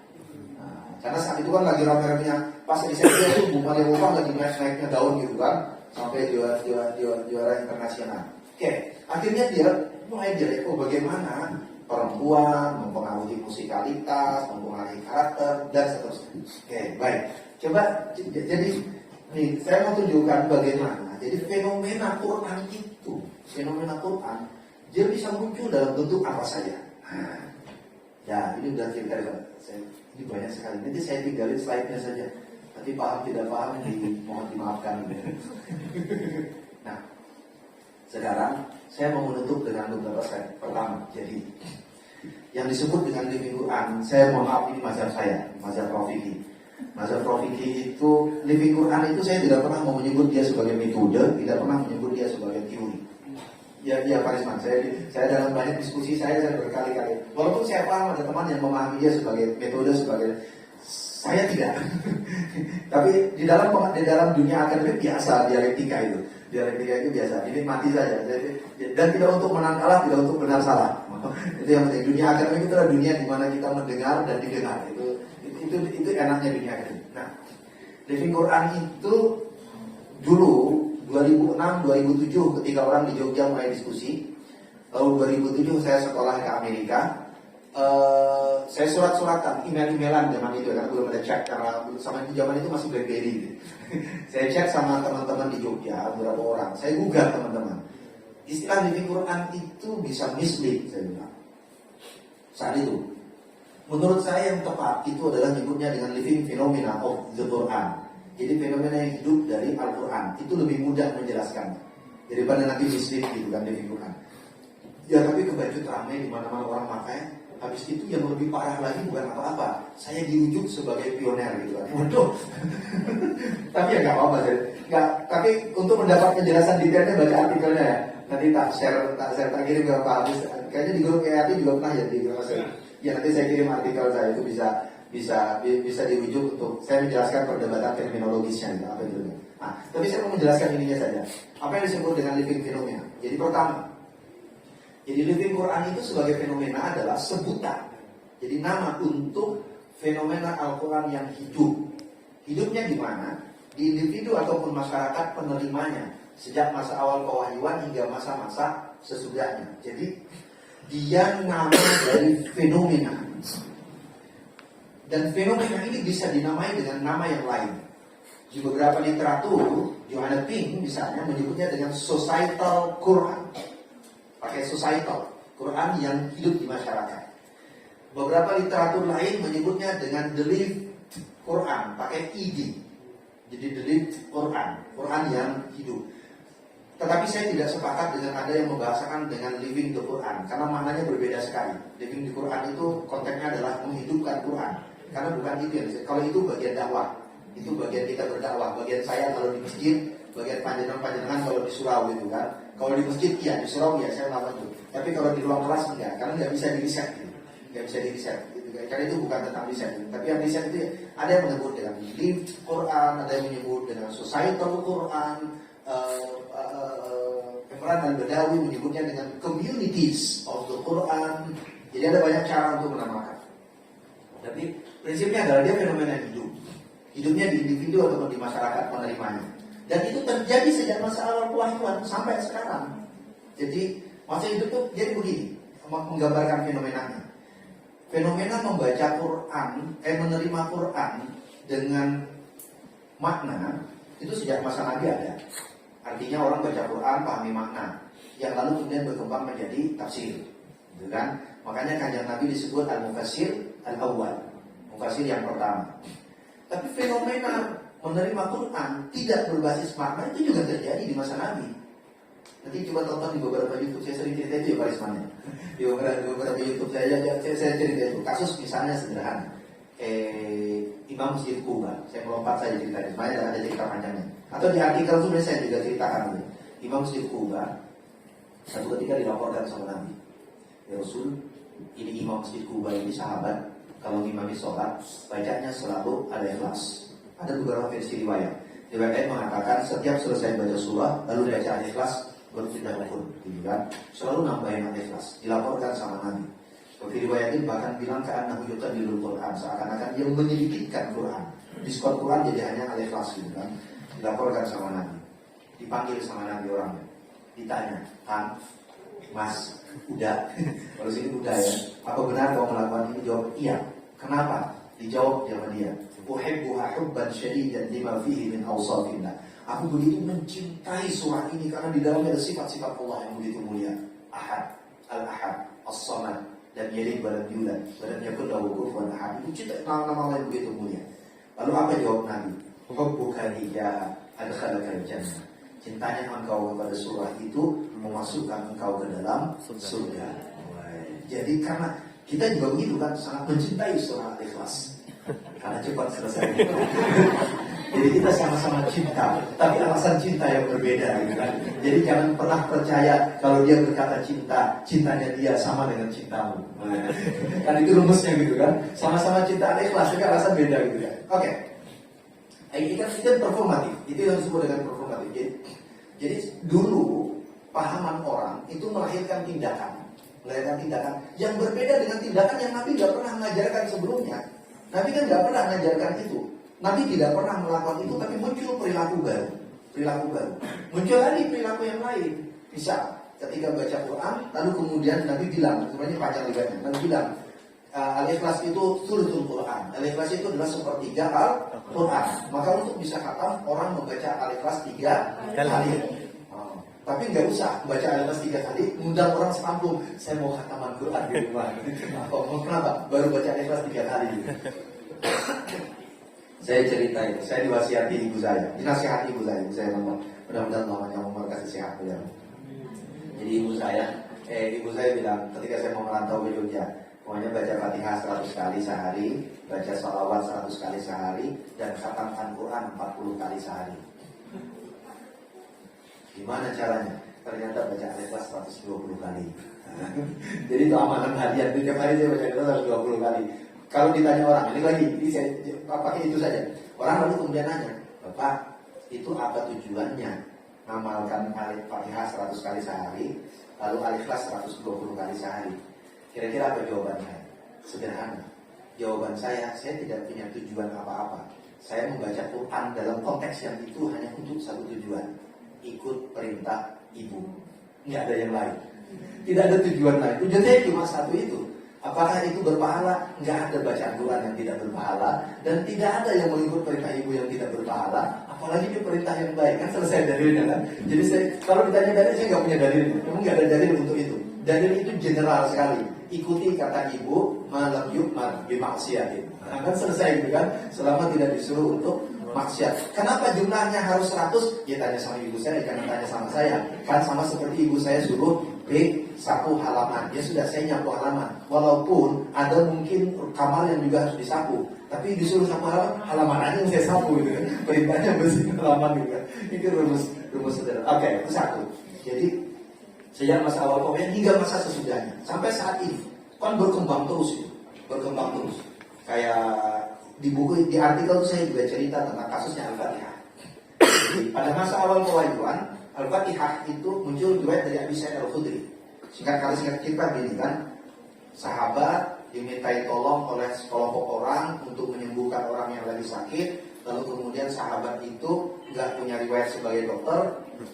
Karena saat itu kan lagi rame-ramenya pas riset dia itu Bu Maria Ulfa lagi naik-naiknya daun gitu kan, sampai juara internasional. Oke, akhirnya dia mulai bagaimana perempuan mempengaruhi musikalitas, mempengaruhi karakter dan seterusnya. Oke, baik. Coba jadi nih saya mau tunjukkan bagaimana. Jadi fenomena Quran dia bisa muncul dalam bentuk apa saja. Ya, ini udah cerita ini banyak sekali. Nanti saya tinggalin slide-nya saja. Nanti paham tidak paham mohon dimaafkan. Nah, sekarang saya mau menutup dengan beberapa slide. Pertama, jadi yang disebut dengan living Quran, saya mohon maaf ini mazhab saya, mazhab Prof. Vicky. Mazhab Prof. Vicky itu living Quran itu saya tidak pernah mau menyebut dia sebagai metode, tidak pernah menyebut dia sebagai teori. Ya Pak Risman, saya dalam banyak diskusi saya berkali-kali. Walaupun saya paham ada teman yang memahami dia sebagai metode, saya tidak. Tapi di dalam dunia akademik biasa dialektika itu biasa. Ini mati saja. Dan tidak untuk menang kalah, tidak untuk benar salah. Itu yang penting. Dunia akademik itu adalah dunia di mana kita mendengar dan didengar. Itu enaknya dunia akademik. Nah, living Quran itu dulu 2006-2007 ketika orang di Jogja mulai diskusi. Lalu 2007 saya sekolah ke Amerika. Saya surat-suratan, email-emailan zaman itu karena belum ada chat, karena sama itu zaman itu masih BlackBerry gitu. Saya chat sama teman-teman di Jogja, beberapa orang. Saya gugat teman-teman. Istilah living Quran itu bisa mislead, saya bilang. Saat itu, menurut saya yang tepat itu adalah nyebutnya dengan living phenomena of the Quran. Jadi fenomena yang hidup dari Al-Quran itu lebih mudah menjelaskannya daripada nanti mislead gitu kan living Quran. Ya tapi kebacut ramai di mana-mana orang pakai. Habis itu yang lebih parah lagi bukan apa-apa, saya diujuk sebagai pioner gitu kan. Waduh. Tapi ya nggak apa-apa sih. Nggak. Tapi untuk mendapat penjelasan detailnya baca artikelnya ya. Nanti tak kirim ke Pak Agus. Kayaknya di grup EAT juga pernah ya di grup saya. Ya nanti saya kirim artikel saya itu bisa dirujuk untuk saya menjelaskan perdebatan terminologisnya gitu, apa itu. Nah, tapi saya mau menjelaskan ininya saja. Apa yang disebut dengan living phenomena? Jadi pertama, jadi living Quran itu sebagai fenomena adalah sebutan. Jadi nama untuk fenomena Al-Quran yang hidup. Hidupnya di mana? Di individu ataupun masyarakat penerimanya. Sejak masa awal pewahyuan hingga masa-masa sesudahnya. Jadi dia nama dari fenomena. Dan fenomena ini bisa dinamai dengan nama yang lain. Di beberapa literatur, Johannes Ping misalnya menyebutnya dengan societal Quran. Pakai societal, Quran yang hidup di masyarakat. Beberapa literatur lain menyebutnya dengan the lived Quran, pakai ed. Jadi the lived Quran, Quran yang hidup. Tetapi saya tidak sepakat dengan ada yang membahasakan dengan living the Quran, karena maknanya berbeda sekali. Living the Quran itu konteksnya adalah menghidupkan Quran, karena bukan itu yang disebut. Kalau itu bagian dakwah, itu bagian kita berdakwah. Bagian saya kalau di masjid, bagian panjenengan kalau di surau gitu kan. Kalau di masjid iya, di surau ya saya melakukan itu. Tapi kalau di ruang kelas enggak, karena nggak bisa di riset gitu. Nggak bisa di riset gitu. Karena itu bukan tentang riset gitu. Tapi yang riset itu ya, ada yang menyebut dengan lived Quran, ada yang menyebut dengan societal Quran. Imran Al-Badawi menyebutnya dengan communities of the Quran. Jadi ada banyak cara untuk menamakan. Tapi prinsipnya adalah dia fenomena hidup. Hidupnya di individu ataupun di masyarakat penerimanya. Dan itu terjadi sejak masa awal pewahyuan sampai sekarang. Jadi masa hidup itu jadi begini, menggambarkan fenomenanya. Fenomena membaca Quran, menerima Quran dengan makna itu sejak masa Nabi ada. Artinya orang baca Quran pahami makna, yang lalu kemudian berkembang menjadi tafsir, gitu kan? Makanya kanjeng Nabi disebut al-mufassir al-awwal, mufassir yang pertama. Tapi fenomena menerima Quran tidak berbasis makna itu juga terjadi di masa Nabi. Nanti coba tonton di beberapa YouTube, saya sering cerita itu ya karismanya. Di beberapa YouTube saya cerita itu. Kasus misalnya sederhana, Imam Masjid Kuba. Saya melompat saja cerita itu, sebenarnya ada cerita panjangnya. Atau di artikel itu saya juga ceritakan itu. Imam Masjid Kuba satu ketika dilaporkan sama Nabi, ya Rasul, ini Imam Masjid Kuba ini sahabat, kalau imami sholat bacanya selalu Al-Ikhlas. Ada beberapa versi riwayat. Riwayat mengatakan setiap selesai baca surah lalu baca Al-Ikhlas baru tidak rukun, gitu kan? Selalu nambahin Al-Ikhlas. Dilaporkan sama Nabi. Tapi riwayat ini bahkan bilang ke anak yuqadilul Quran, seakan-akan dia menyedikitkan Quran. Diskon Quran jadi hanya Al-Ikhlas, gitu kan? Dilaporkan sama Nabi. Dipanggil sama Nabi orangnya. Ditanya, "Kang, Mas, udah." Kalau sini udah ya. "Apa benar kau melakukan ini?" Jawab, "Iya." "Kenapa?" Dijawab sama dia, "Uhibbuha hubban syadidan lima fihi min awsafillah." Aku begitu mencintai surah ini karena di dalamnya ada sifat-sifat Allah yang begitu mulia. Ahad, Al-Ahad, As-Samad, dan Yalid wa lam yulad, wa lam yakul lahu kufuwan ahad. Itu cinta nama-nama yang begitu mulia. Lalu apa jawab Nabi? Hubbuka iyyaha adkhalakal jannah. Cintanya engkau kepada surah itu memasukkan engkau ke dalam surga. Jadi karena kita juga begitu kan, sangat mencintai surah Al-Ikhlas karena cepat selesai. Jadi kita sama-sama cinta, tapi alasan cinta yang berbeda, gitu kan. Jadi jangan pernah percaya kalau dia berkata cinta, cintanya dia sama dengan cintamu. Kan itu rumusnya gitu kan. Sama-sama cinta Al-Ikhlas, tapi alasan beda gitu kan. Oke. Ini kan performatif. Itu yang disebut dengan performatif. Jadi dulu pahaman orang itu melahirkan tindakan yang berbeda dengan tindakan yang Nabi nggak pernah mengajarkan sebelumnya. Nabi kan nggak pernah mengajarkan itu. Nabi tidak pernah melakukan itu, tapi muncul perilaku baru. perilaku baru. Muncul lagi perilaku yang lain. Bisa ketika baca Quran, lalu kemudian Nabi bilang, sebenarnya panjang lebarnya, Nabi bilang, Al-Ikhlas itu sulusul Quran. Al-Ikhlas itu adalah sepertiga Al-Quran. Maka untuk bisa khatam, orang membaca Al-Ikhlas 3 kali. Tapi nggak usah baca Al-Ikhlas 3 kali, undang orang sekampung, saya mau khataman Quran di rumah. Kenapa? Baru baca Al-Ikhlas 3 kali. Saya cerita itu, saya diwasiati ibu saya, dinasihati ibu saya mudah-mudahan mamanya Umar kasih sehat beliau. Jadi ibu saya bilang ketika saya mau merantau ke Jogja, pokoknya baca Fatihah 100 kali sehari, baca sholawat 100 kali sehari, dan khatamkan Quran 40 kali sehari. Gimana caranya? Ternyata baca Al-Ikhlas 120 kali. Jadi itu amalan harian, tiap hari saya baca Al-Ikhlas 120 kali. Kalau ditanya orang, ini lagi, ini saya pakai itu saja. Orang lalu kemudian nanya, Bapak, itu apa tujuannya? Ngamalkan Al-Fatihah 100 kali sehari, lalu Al-Ikhlas 120 kali sehari. Kira-kira apa jawaban saya? Sederhana. Jawaban saya tidak punya tujuan apa-apa. Saya membaca Quran dalam konteks yang itu hanya untuk satu tujuan. Ikut perintah ibu. Nggak ada yang lain. Tidak ada tujuan lain. Tujuan saya cuma satu itu. Apakah itu berpahala? Nggak ada bacaan Quran yang tidak berpahala. Dan tidak ada yang mengikut perintah ibu yang tidak berpahala. Apalagi itu perintah yang baik. Kan selesai dalilnya kan. Jadi kalau ditanya dalil, saya nggak punya dalil. Memang nggak ada dalil untuk itu. Dalil itu general sekali. Ikuti kata ibu, malam yukmar bimaksiatin. Nah, kan selesai gitu kan. Selama tidak disuruh untuk maksiat. Kenapa jumlahnya harus 100? Ya tanya sama ibu saya, jangan tanya sama saya. Kan sama seperti ibu saya suruh sapu halaman. Ya sudah, saya nyapu halaman. Walaupun ada mungkin kamar yang juga harus disapu, tapi disuruh sapu halaman aja yang saya sapu gitu kan. Perintahnya bersihin halaman gitu kan. Itu rumus sederhana. Oke, itu satu. Jadi sejak masa awal pokoknya hingga masa sesudahnya sampai saat ini kan berkembang terus itu. Berkembang terus. Kayak di buku, di artikel itu saya juga cerita tentang kasusnya Al-Fatihah. Pada masa awal kewajiban, Al-Fatihah itu muncul riwayat dari Abi Sa'id Al-Khudri. Singkat cerita gini kan, sahabat dimintai tolong oleh sekelompok orang untuk menyembuhkan orang yang lagi sakit. Lalu kemudian sahabat itu nggak punya riwayat sebagai dokter.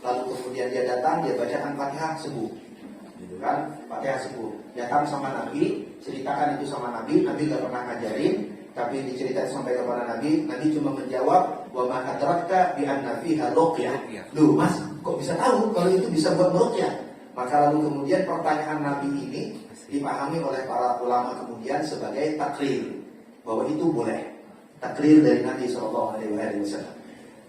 Lalu kemudian dia datang, dia bacakan Fatihah, sembuh. Gitu kan, Fatihah sembuh. Datang sama Nabi, ceritakan itu sama Nabi. Nabi nggak pernah ngajarin, tapi diceritain sampai kepada Nabi. Nabi cuma menjawab, wa ma adraka bi anna fiha ruqyah. Loh Mas, kok bisa tahu kalau itu bisa buat meruqyah? Maka lalu kemudian pertanyaan Nabi ini dipahami oleh para ulama kemudian sebagai takrir, bahwa itu boleh. Takrir dari Nabi SAW.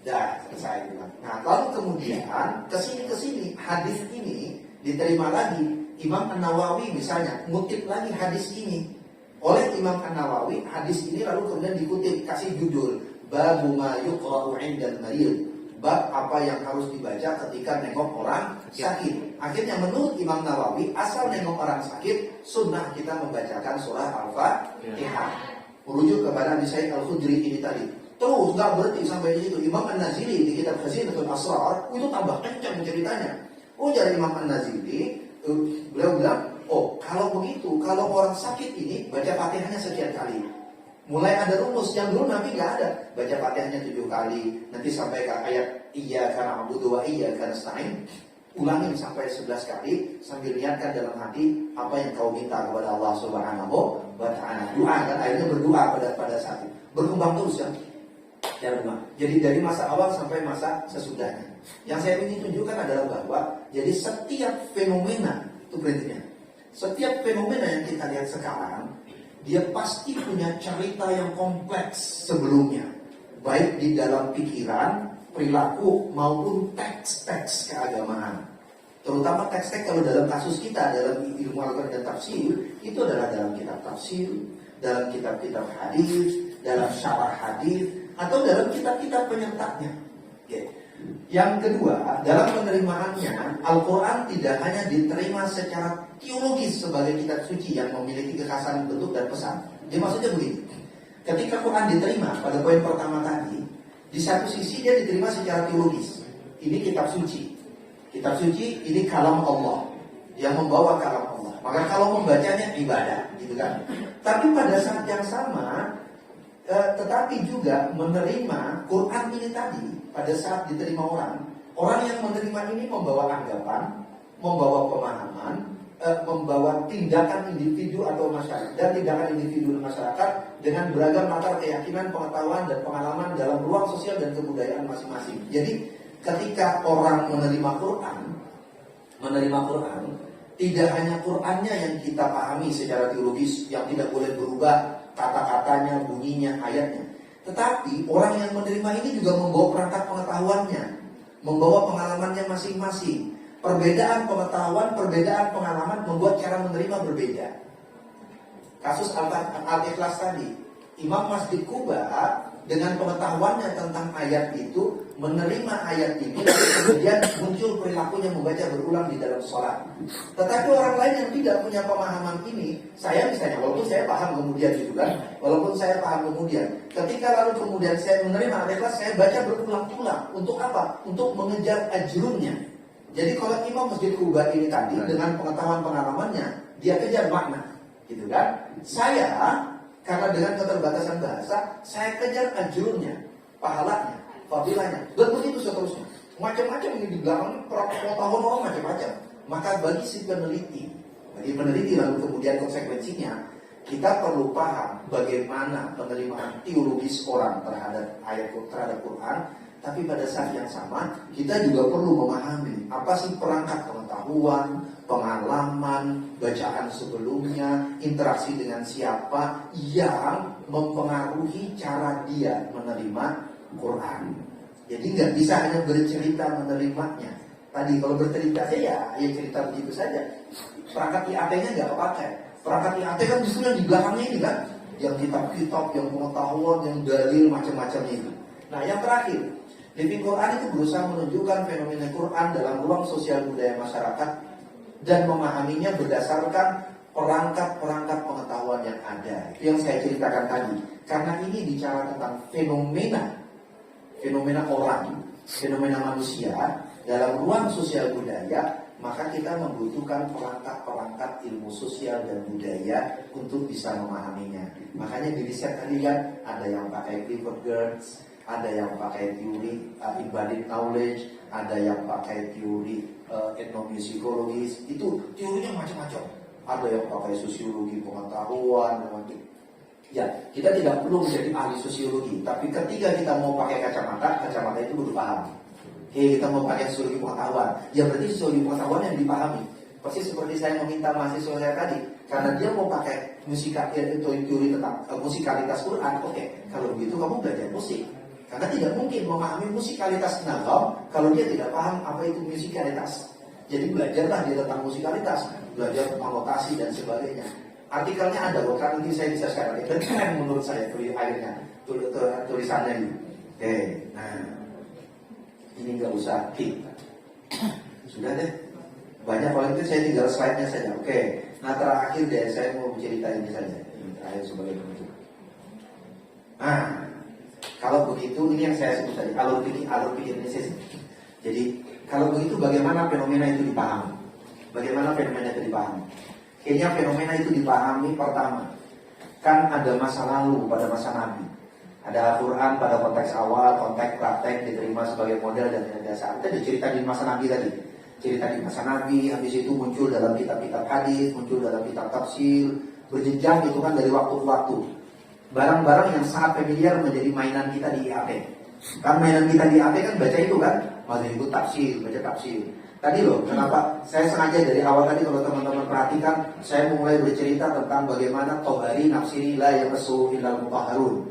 Dah selesai. Nah lalu kemudian kesini hadis ini diterima lagi. Imam An-Nawawi misalnya ngutip lagi hadis ini oleh Imam An-Nawawi. Hadis ini lalu kemudian dikutip, kasih judul Babu ma yuqra'u 'indal marid, bab apa yang harus dibaca ketika nengok orang sakit. Akhirnya menurut Imam Nawawi, asal nengok orang sakit, sunnah kita membacakan surah Al-Fatihah. Merujuk kepada Abi Sa'id Al-Khudri ini tadi. Terus nggak berhenti sampai di situ. Imam An-Nazili di kitab Khazinatul Asrar itu tambah kencang ceritanya. Oh jadi Imam An-Nazili beliau bilang, oh kalau begitu, kalau orang sakit ini baca Fatihahnya sekian kali. Mulai ada rumus yang dulu Nabi nggak ada. Baca Fatihahnya 7 kali, nanti sampai ke ayat Iyyaka na'budu wa iyyaka nasta'in. Ulangin sampai 11 kali sambil niatkan dalam hati apa yang kau minta kepada Allah Subhanahu wa ta'ala. Doa kan, akhirnya berdoa pada saat itu. Berkembang terus kan. Jadi dari masa awal sampai masa sesudahnya. Yang saya ingin tunjukkan adalah bahwa jadi setiap fenomena itu prinsipnya. Setiap fenomena yang kita lihat sekarang, dia pasti punya cerita yang kompleks sebelumnya, baik di dalam pikiran, perilaku maupun teks-teks keagamaan. Terutama teks-teks kalau dalam kasus kita dalam ilmu Al-Quran dan tafsir, itu adalah dalam kitab tafsir, dalam kitab-kitab hadis, dalam syarah hadis, atau dalam kitab-kitab penyertanya. Okay. Yang kedua, dalam penerimaannya, Al-Quran tidak hanya diterima secara teologis sebagai kitab suci yang memiliki kekhasan bentuk dan pesan. Jadi maksudnya begini, ketika Quran diterima pada poin pertama tadi, di satu sisi dia diterima secara teologis. Ini kitab suci. Kitab suci ini kalam Allah yang membawa kalam Allah. Maka kalau membacanya ibadah, gitu kan. Tapi pada saat yang sama, tetapi juga menerima Quran ini tadi pada saat diterima orang yang menerima ini membawa anggapan, membawa pemahaman, membawa tindakan individu atau masyarakat dan tindakan individu dan masyarakat dengan beragam latar keyakinan, pengetahuan dan pengalaman dalam ruang sosial dan kebudayaan masing-masing. Jadi ketika orang menerima Quran, tidak hanya Qurannya yang kita pahami secara teologis yang tidak boleh berubah kata-katanya, bunyinya, ayatnya, tetapi orang yang menerima ini juga membawa perangkat pengetahuannya, membawa pengalamannya masing-masing. Perbedaan pengetahuan, perbedaan pengalaman membuat cara menerima berbeda. Kasus Al-Ikhlas tadi, Imam Masjid Kuba dengan pengetahuannya tentang ayat itu menerima ayat ini, lalu kemudian muncul perilakunya membaca berulang di dalam sholat. Tetapi orang lain yang tidak punya pemahaman ini, saya misalnya, walaupun saya paham kemudian gitu kan, ketika lalu kemudian saya menerima Al-Ikhlas, saya baca berulang-ulang. Untuk apa? Untuk mengejar ajrunnya. Jadi kalau Imam Masjid Kuba ini tadi dengan pengetahuan pengalamannya, dia kejar makna, gitu kan? Saya karena dengan keterbatasan bahasa, saya kejar ajrunnya, pahalanya, fadilahnya, dan begitu seterusnya. Macam-macam ini di belakang pengetahuan orang macam-macam. Maka bagi si peneliti lalu kemudian konsekuensinya, kita perlu paham bagaimana penerimaan teologis orang terhadap terhadap Quran. Tapi pada saat yang sama, kita juga perlu memahami apa sih perangkat pengetahuan, pengalaman, bacaan sebelumnya, interaksi dengan siapa yang mempengaruhi cara dia menerima Quran. Jadi nggak bisa hanya bercerita menerimanya. Tadi kalau bercerita saja, ya cerita begitu saja. Perangkat IAT-nya nggak kepakai. Perangkat IAT kan justru yang di belakangnya ini kan, yang kitab-kitab, yang pengetahuan, yang dalil macam-macamnya itu. Nah yang terakhir, Living Quran itu berusaha menunjukkan fenomena Quran dalam ruang sosial budaya masyarakat dan memahaminya berdasarkan perangkat-perangkat pengetahuan yang ada. Itu yang saya ceritakan tadi. Karena ini bicara tentang fenomena orang, fenomena manusia dalam ruang sosial budaya, maka kita membutuhkan perangkat-perangkat ilmu sosial dan budaya untuk bisa memahaminya. Makanya di riset tadi kan ada yang pakai Clifford Geertz, ada yang pakai teori embodied knowledge, ada yang pakai teori etnomusikologis. Itu teorinya macam-macam. Ada yang pakai sosiologi pengetahuan, ya kita tidak perlu menjadi ahli sosiologi. Tapi ketika kita mau pakai kacamata itu perlu paham. Oke, kita mau pakai sosiologi pengetahuan, ya berarti sosiologi pengetahuan yang dipahami. Persis seperti saya meminta mahasiswa saya tadi, karena dia mau pakai teori tentang musikalitas Quran. Oke, kalau begitu kamu belajar musik. Karena tidak mungkin memahami musikalitas nagam kalau dia tidak paham apa itu musikalitas. Jadi belajarlah dia tentang musikalitas, belajar tentang notasi dan sebagainya. Artikelnya ada, kan nanti saya bisa share. Dan keren menurut saya tulisannya ini. Oke, nah ini nggak usah sudah deh. Banyak kalau itu saya tinggal slide-nya saja. Oke, nah terakhir deh saya mau cerita ini saja. Ini terakhir sebagai penutup. Nah, kalau begitu, ini yang saya sebut tadi, alur pikir ini saya sebut. Jadi, kalau begitu bagaimana fenomena itu dipahami? Kayaknya fenomena itu dipahami pertama, kan ada masa lalu pada masa Nabi. Ada Al-Quran pada konteks awal, konteks praktek diterima sebagai model dan dasar. Itu ada cerita di masa Nabi tadi. Cerita di masa Nabi, habis itu muncul dalam kitab-kitab hadis, muncul dalam kitab tafsir, berjenjang itu kan dari waktu ke waktu. Barang-barang yang sangat familiar menjadi mainan kita di IAP. Kan mainan kita di IAP kan baca itu kan, masih ikut tafsir, baca tafsir. Tadi loh, kenapa saya sengaja dari awal tadi kalau teman-teman perhatikan, saya mulai bercerita tentang bagaimana Tobari nafsiri la yamassuhu illal mutahharun.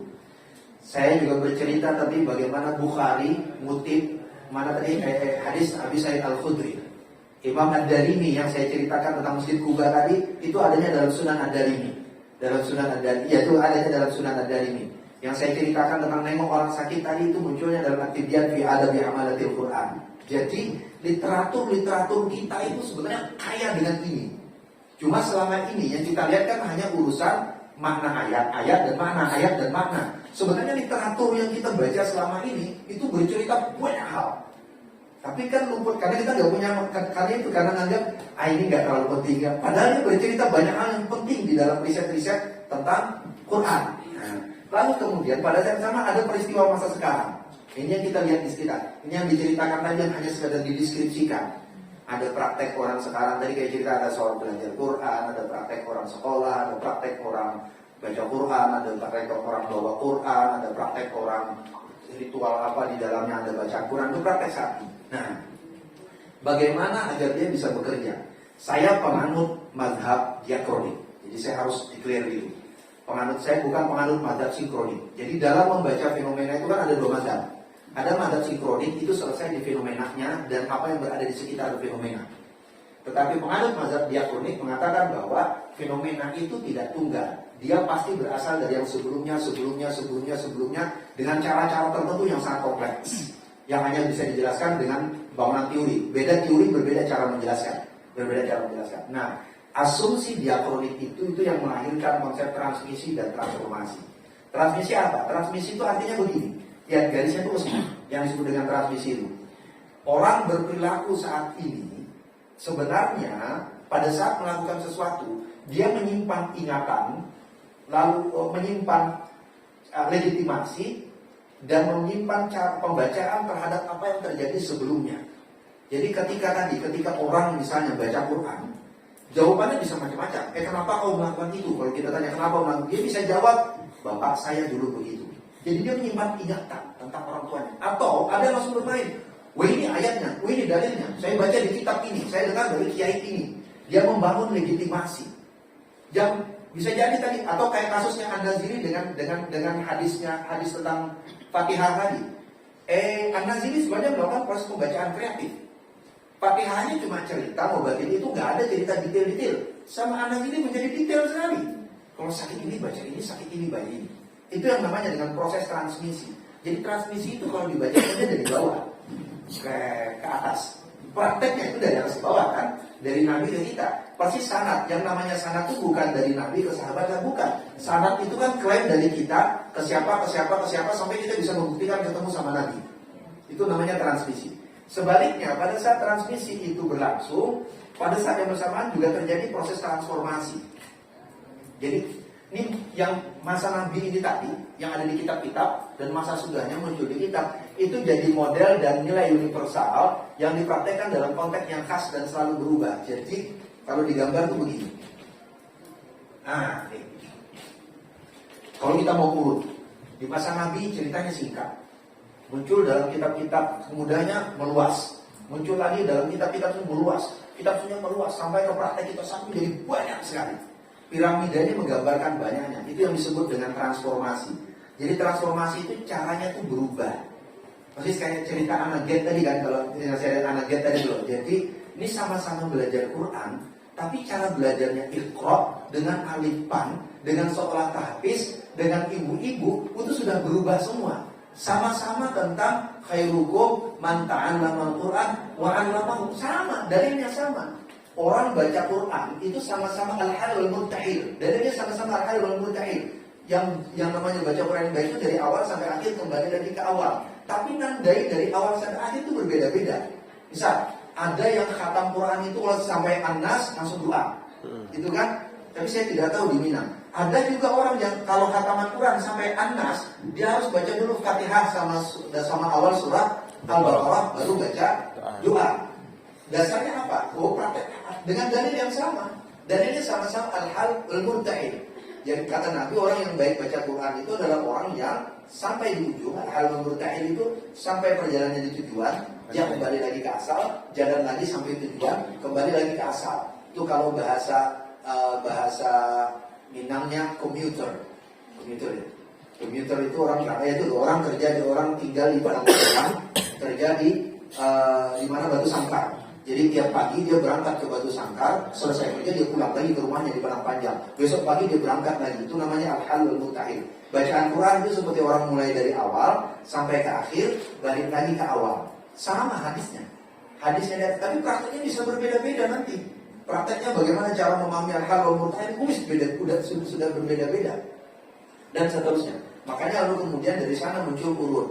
Saya juga bercerita tadi bagaimana Bukhari ngutip mana tadi hadis Abi Sa'id Al-Khudri. Imam Ad-Darimi yang saya ceritakan tentang Masjid Kuba tadi itu adanya dalam Sunan Ad-Darimi. Itu adanya dalam Sunan Ad-Darimi. Yang saya ceritakan tentang nengok orang sakit tadi itu munculnya dalam At-Tibyan fi Adabi Hamalatil Quran. Jadi literatur kita itu sebenarnya kaya dengan ini. Cuma selama ini yang kita lihat kan hanya urusan makna ayat dan makna. Sebenarnya literatur yang kita baca selama ini itu bercerita banyak hal. Tapi kan luput karena kita nggak punya karena nganggap ini nggak terlalu penting ya. Padahal dia bercerita banyak hal yang penting di dalam riset-riset tentang Quran. Nah, Lalu kemudian pada saat yang sama ada peristiwa masa sekarang. Ini yang kita lihat di sekitar. Ini yang diceritakan tadi yang hanya sekedar dideskripsikan. Ada praktek orang sekarang, tadi kayak cerita ada seorang belajar Quran, ada praktek orang sekolah, ada praktek orang baca Quran, ada praktek orang bawa Quran, ada praktek orang ritual apa di dalamnya ada baca Quran, itu praktek sapi. Nah, bagaimana agar dia bisa bekerja? Saya penganut mazhab diakronik, jadi saya harus declare dulu. Penganut saya bukan penganut mazhab sinkronik. Jadi dalam membaca fenomena itu kan ada dua mazhab. Ada mazhab sinkronik, itu selesai di fenomenanya dan apa yang berada di sekitar fenomena. Tetapi penganut mazhab diakronik mengatakan bahwa fenomena itu tidak tunggal. Dia pasti berasal dari yang sebelumnya dengan cara-cara tertentu yang sangat kompleks. Yang hanya bisa dijelaskan dengan bangunan teori. Beda teori, berbeda cara menjelaskan. Nah, asumsi diakronik itu yang melahirkan konsep transmisi dan transformasi. Transmisi apa? Transmisi itu artinya begini. Ya, garisnya itu semua yang disebut dengan transmisi itu. Orang berperilaku saat ini sebenarnya pada saat melakukan sesuatu dia menyimpan ingatan, lalu menyimpan legitimasi dan menyimpan cara pembacaan terhadap apa yang terjadi sebelumnya. Jadi ketika orang misalnya baca Quran, jawabannya bisa macam-macam. Kenapa kau melakukan itu? Kalau kita tanya kenapa melakukan, dia bisa jawab, bapak saya dulu begitu. Jadi dia menyimpan ingatan tentang orang tuanya. Atau ada yang langsung bermain, wah ini ayatnya, wah ini dalilnya. Saya baca di kitab ini, saya dengar dari kiai ini. Dia membangun legitimasi. Yang bisa jadi tadi, atau kayak kasusnya An-Naziri dengan hadis tentang Fatihah tadi. An-Naziri sebenarnya melakukan proses pembacaan kreatif. Fatihahnya cuma cerita, Mubatil itu nggak ada cerita detail-detail. Sama An-Naziri menjadi detail sekali. Kalau sakit ini baca ini, sakit ini baca ini. Itu yang namanya dengan proses transmisi. Jadi transmisi itu kalau dibaca dari bawah ke atas. Prakteknya itu dari atas ke bawah kan, dari Nabi ke kita. Pasti sanad. Yang namanya sanad itu bukan dari Nabi ke sahabat, bukan. Sanad itu kan klaim dari kita ke siapa sampai kita bisa membuktikan ketemu sama Nabi. Itu namanya transmisi. Sebaliknya pada saat transmisi itu berlangsung, pada saat yang bersamaan juga terjadi proses transformasi. Jadi ini yang masa Nabi ini tadi, yang ada di kitab-kitab dan masa sudahnya muncul di kitab, itu jadi model dan nilai universal yang dipraktekkan dalam konteks yang khas dan selalu berubah. Jadi kalau digambar itu begini. Nah, nih. Kalau kita mau urut, di masa Nabi ceritanya singkat. Muncul dalam kitab-kitab, kemudiannya meluas. Muncul lagi dalam kitab-kitab itu meluas. Kitab-kitabnya meluas sampai ke praktek kita sampai jadi banyak sekali. Piramida ini menggambarkan banyaknya. Itu yang disebut dengan transformasi. Jadi transformasi itu caranya itu berubah. Persis kayak cerita anak Get tadi kan, kalau saya anak Get tadi loh. Jadi ini sama-sama belajar Quran, tapi cara belajarnya Iqra dengan alifan, dengan seolah tahfiz, dengan ibu-ibu itu sudah berubah semua. Sama-sama tentang khairukum man ta'allama al-Quran wa 'allamahu. Sama, dalilnya sama. Orang baca Quran itu sama-sama al-hal wal murtahil. Dalilnya sama-sama al-hal wal murtahil. Yang namanya baca Quran yang baik itu dari awal sampai akhir kembali lagi ke awal. Tapi nandai dari awal sampai akhir itu berbeda-beda. Misal, ada yang khatam Quran itu kalau sampai An-Nas langsung doa. Itu kan? Tapi saya tidak tahu di Minang. Ada juga orang yang kalau khataman Quran sampai An-Nas, dia harus baca dulu Fatihah sama awal surat Al-Baqarah baru baca doa. Dasarnya apa? Praktek dengan dalil yang sama. Dalilnya sama-sama al-hal wal-murta'il. Jadi kata Nabi, orang yang baik baca Quran itu adalah orang yang sampai di ujung. Al-hal wal-murta'il itu sampai perjalanan di tujuan, dia kembali lagi ke asal, jalan lagi sampai tujuan, kembali lagi ke asal. Itu kalau bahasa Minangnya komuter. Komuter itu orang kaya itu orang kerja di orang tinggal di Padang Panjang, kerja di mana Batu Sangkar. Jadi tiap pagi dia berangkat ke Batu Sangkar, selesai kerja dia pulang lagi ke rumahnya di Padang Panjang. Besok pagi dia berangkat lagi. Itu namanya al-hal wal mutahil. Bacaan Quran itu seperti orang mulai dari awal sampai ke akhir, balik lagi ke awal. Sama hadisnya. Tapi prakteknya bisa berbeda-beda nanti. Prakteknya bagaimana cara memahami al-hal wal mutahil sudah berbeda-beda. Dan seterusnya. Makanya lalu kemudian dari sana muncul urut.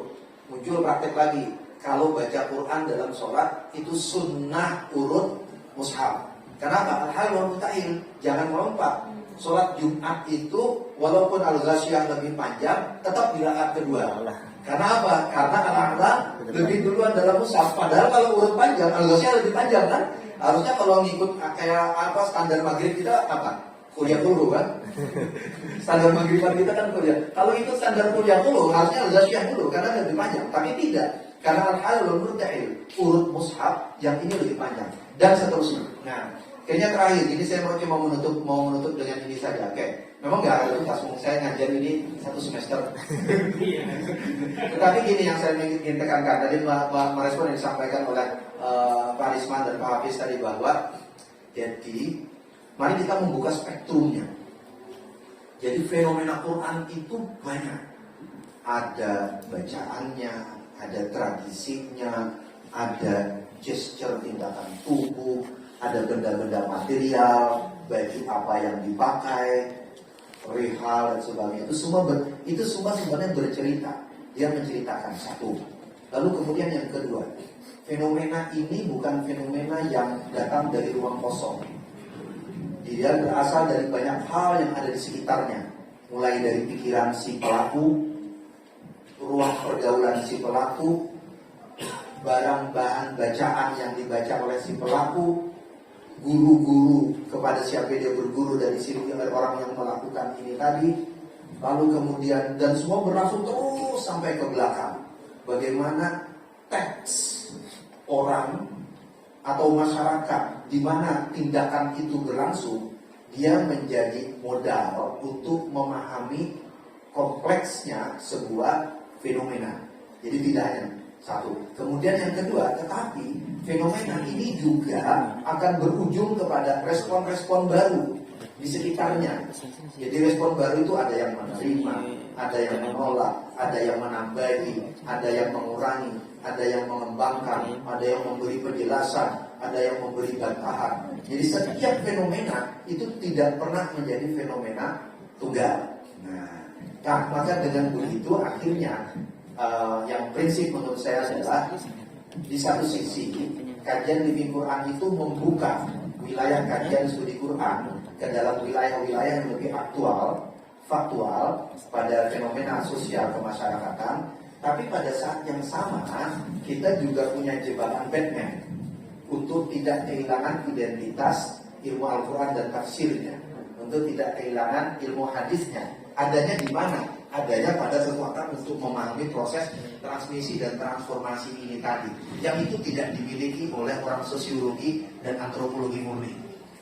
Muncul praktek lagi. Kalau baca Quran dalam sholat itu sunnah urut mushaf. Kenapa? Al-hal wal mutahil. Jangan melompat. sholat Jumat itu walaupun al-ghasyiyah lebih panjang, tetap di rakaat kedua. Karena apa? Karena al-a'la lebih duluan dalam mushaf. Padahal kalau urut panjang, al-ghasyiyah lebih panjang kan? Harusnya kalau ngikut kayak apa standar maghrib kita apa? Kuliah dulu kan? Standar maghriban kita kan kuliah. Kalau itu standar kuliah dulu, harusnya al-ghasyiyah dulu karena lebih panjang. Tapi tidak. Karena al-halul murta'il, urut mushaf yang ini lebih panjang dan seterusnya. Nah, kayaknya terakhir ini saya mau menutup dengan ini saja. Oke. Memang nggak ada tuntas, saya ngajar ini 1 semester. Tetapi gini yang saya ingin tekankan tadi merespon yang disampaikan oleh Pak Risman dan Pak Hafiz tadi bahwa jadi mari kita membuka spektrumnya. Jadi fenomena Quran itu banyak. Ada bacaannya, ada tradisinya, ada gesture tindakan tubuh, ada benda-benda material, baju apa yang dipakai, perihal dan sebagainya. Itu semua sebenarnya bercerita. Dia menceritakan satu. Lalu kemudian yang kedua, fenomena ini bukan fenomena yang datang dari ruang kosong. Dia berasal dari banyak hal yang ada di sekitarnya. Mulai dari pikiran si pelaku, ruang pergaulan si pelaku, barang bahan bacaan yang dibaca oleh si pelaku, guru-guru kepada siapa dia berguru dari sini oleh orang yang melakukan ini tadi, lalu kemudian dan semua berlangsung terus sampai ke belakang. Bagaimana teks orang atau masyarakat di mana tindakan itu berlangsung, dia menjadi modal untuk memahami kompleksnya sebuah fenomena. Jadi tidak hanya satu. Kemudian yang kedua, tetapi fenomena ini juga akan berujung kepada respon-respon baru di sekitarnya. Jadi respon baru itu ada yang menerima, ada yang menolak, ada yang menambahi, ada yang mengurangi, ada yang mengembangkan, ada yang memberi penjelasan, ada yang memberi bantahan. Jadi setiap fenomena itu tidak pernah menjadi fenomena tunggal. Nah, maka dengan begitu akhirnya yang prinsip menurut saya adalah di satu sisi kajian living Quran itu membuka wilayah kajian studi Quran ke dalam wilayah-wilayah yang lebih aktual, faktual pada fenomena sosial kemasyarakatan. Tapi pada saat yang sama kita juga punya jebakan Batman untuk tidak kehilangan identitas ilmu Al-Quran dan tafsirnya, untuk tidak kehilangan ilmu hadisnya. Adanya di mana? Adanya pada sesuatu untuk memahami proses transmisi dan transformasi ini tadi, yang itu tidak dimiliki oleh orang sosiologi dan antropologi murni.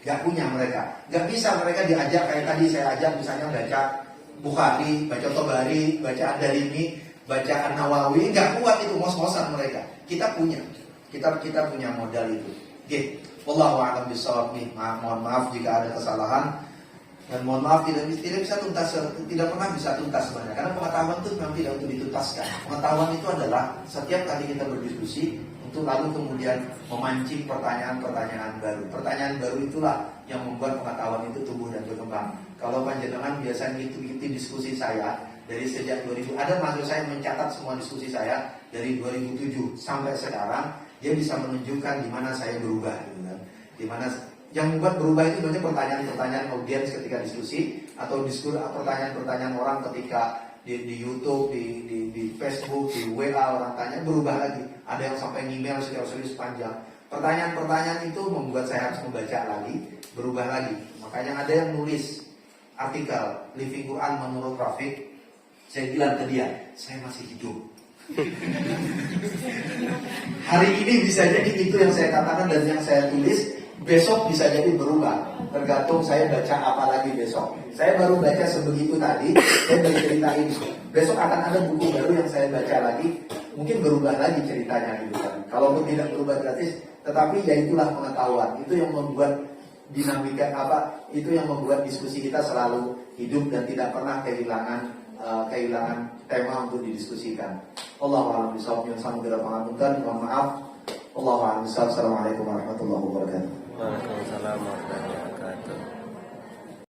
Gak punya mereka. Gak bisa mereka diajak kayak tadi saya ajak misalnya baca Bukhari, baca Tobari, baca Ad-Darimi, baca An-Nawawi. Gak kuat itu, ngos-ngosan mereka. Kita punya. Kita punya modal itu. Oke. Wallahu a'lam bishawab. Mohon maaf jika ada kesalahan. Dan mohon maaf tidak bisa tuntas, tidak pernah bisa tuntas sebenarnya. Karena pengetahuan itu memang tidak untuk dituntaskan. Pengetahuan itu adalah setiap kali kita berdiskusi untuk lalu kemudian memancing pertanyaan-pertanyaan baru. Pertanyaan baru itulah yang membuat pengetahuan itu tumbuh dan berkembang. Kalau panjenengan biasa ngikuti diskusi saya dari sejak 2000, ada mahasiswa saya mencatat semua diskusi saya dari 2007 sampai sekarang, dia bisa menunjukkan di mana saya berubah, gitu kan. Di mana yang membuat berubah itu banyak pertanyaan-pertanyaan audiens ketika diskusi atau pertanyaan-pertanyaan orang ketika di YouTube, di Facebook, di WA orang tanya, berubah lagi. Ada yang sampai email serius panjang. Pertanyaan-pertanyaan itu membuat saya harus membaca lagi, berubah lagi. Makanya ada yang nulis artikel Living Quran menurut Rafiq. Saya bilang ke dia, saya masih hidup. Hari ini bisa jadi itu yang saya katakan dan yang saya tulis. Besok bisa jadi berubah, tergantung saya baca apa lagi besok. Saya baru baca sebegitu tadi, saya baru ceritain. Besok akan ada buku baru yang saya baca lagi, mungkin berubah lagi ceritanya gitu kan. Kalaupun tidak berubah gratis, tetapi ya itulah pengetahuan. Itu yang membuat dinamika itu yang membuat diskusi kita selalu hidup dan tidak pernah kehilangan tema untuk didiskusikan. Allahu a'lam bishawab. Yang sama bila pangapunten, mohon maaf. Allahu a'lam bishawab. Assalamualaikum warahmatullahi wabarakatuh.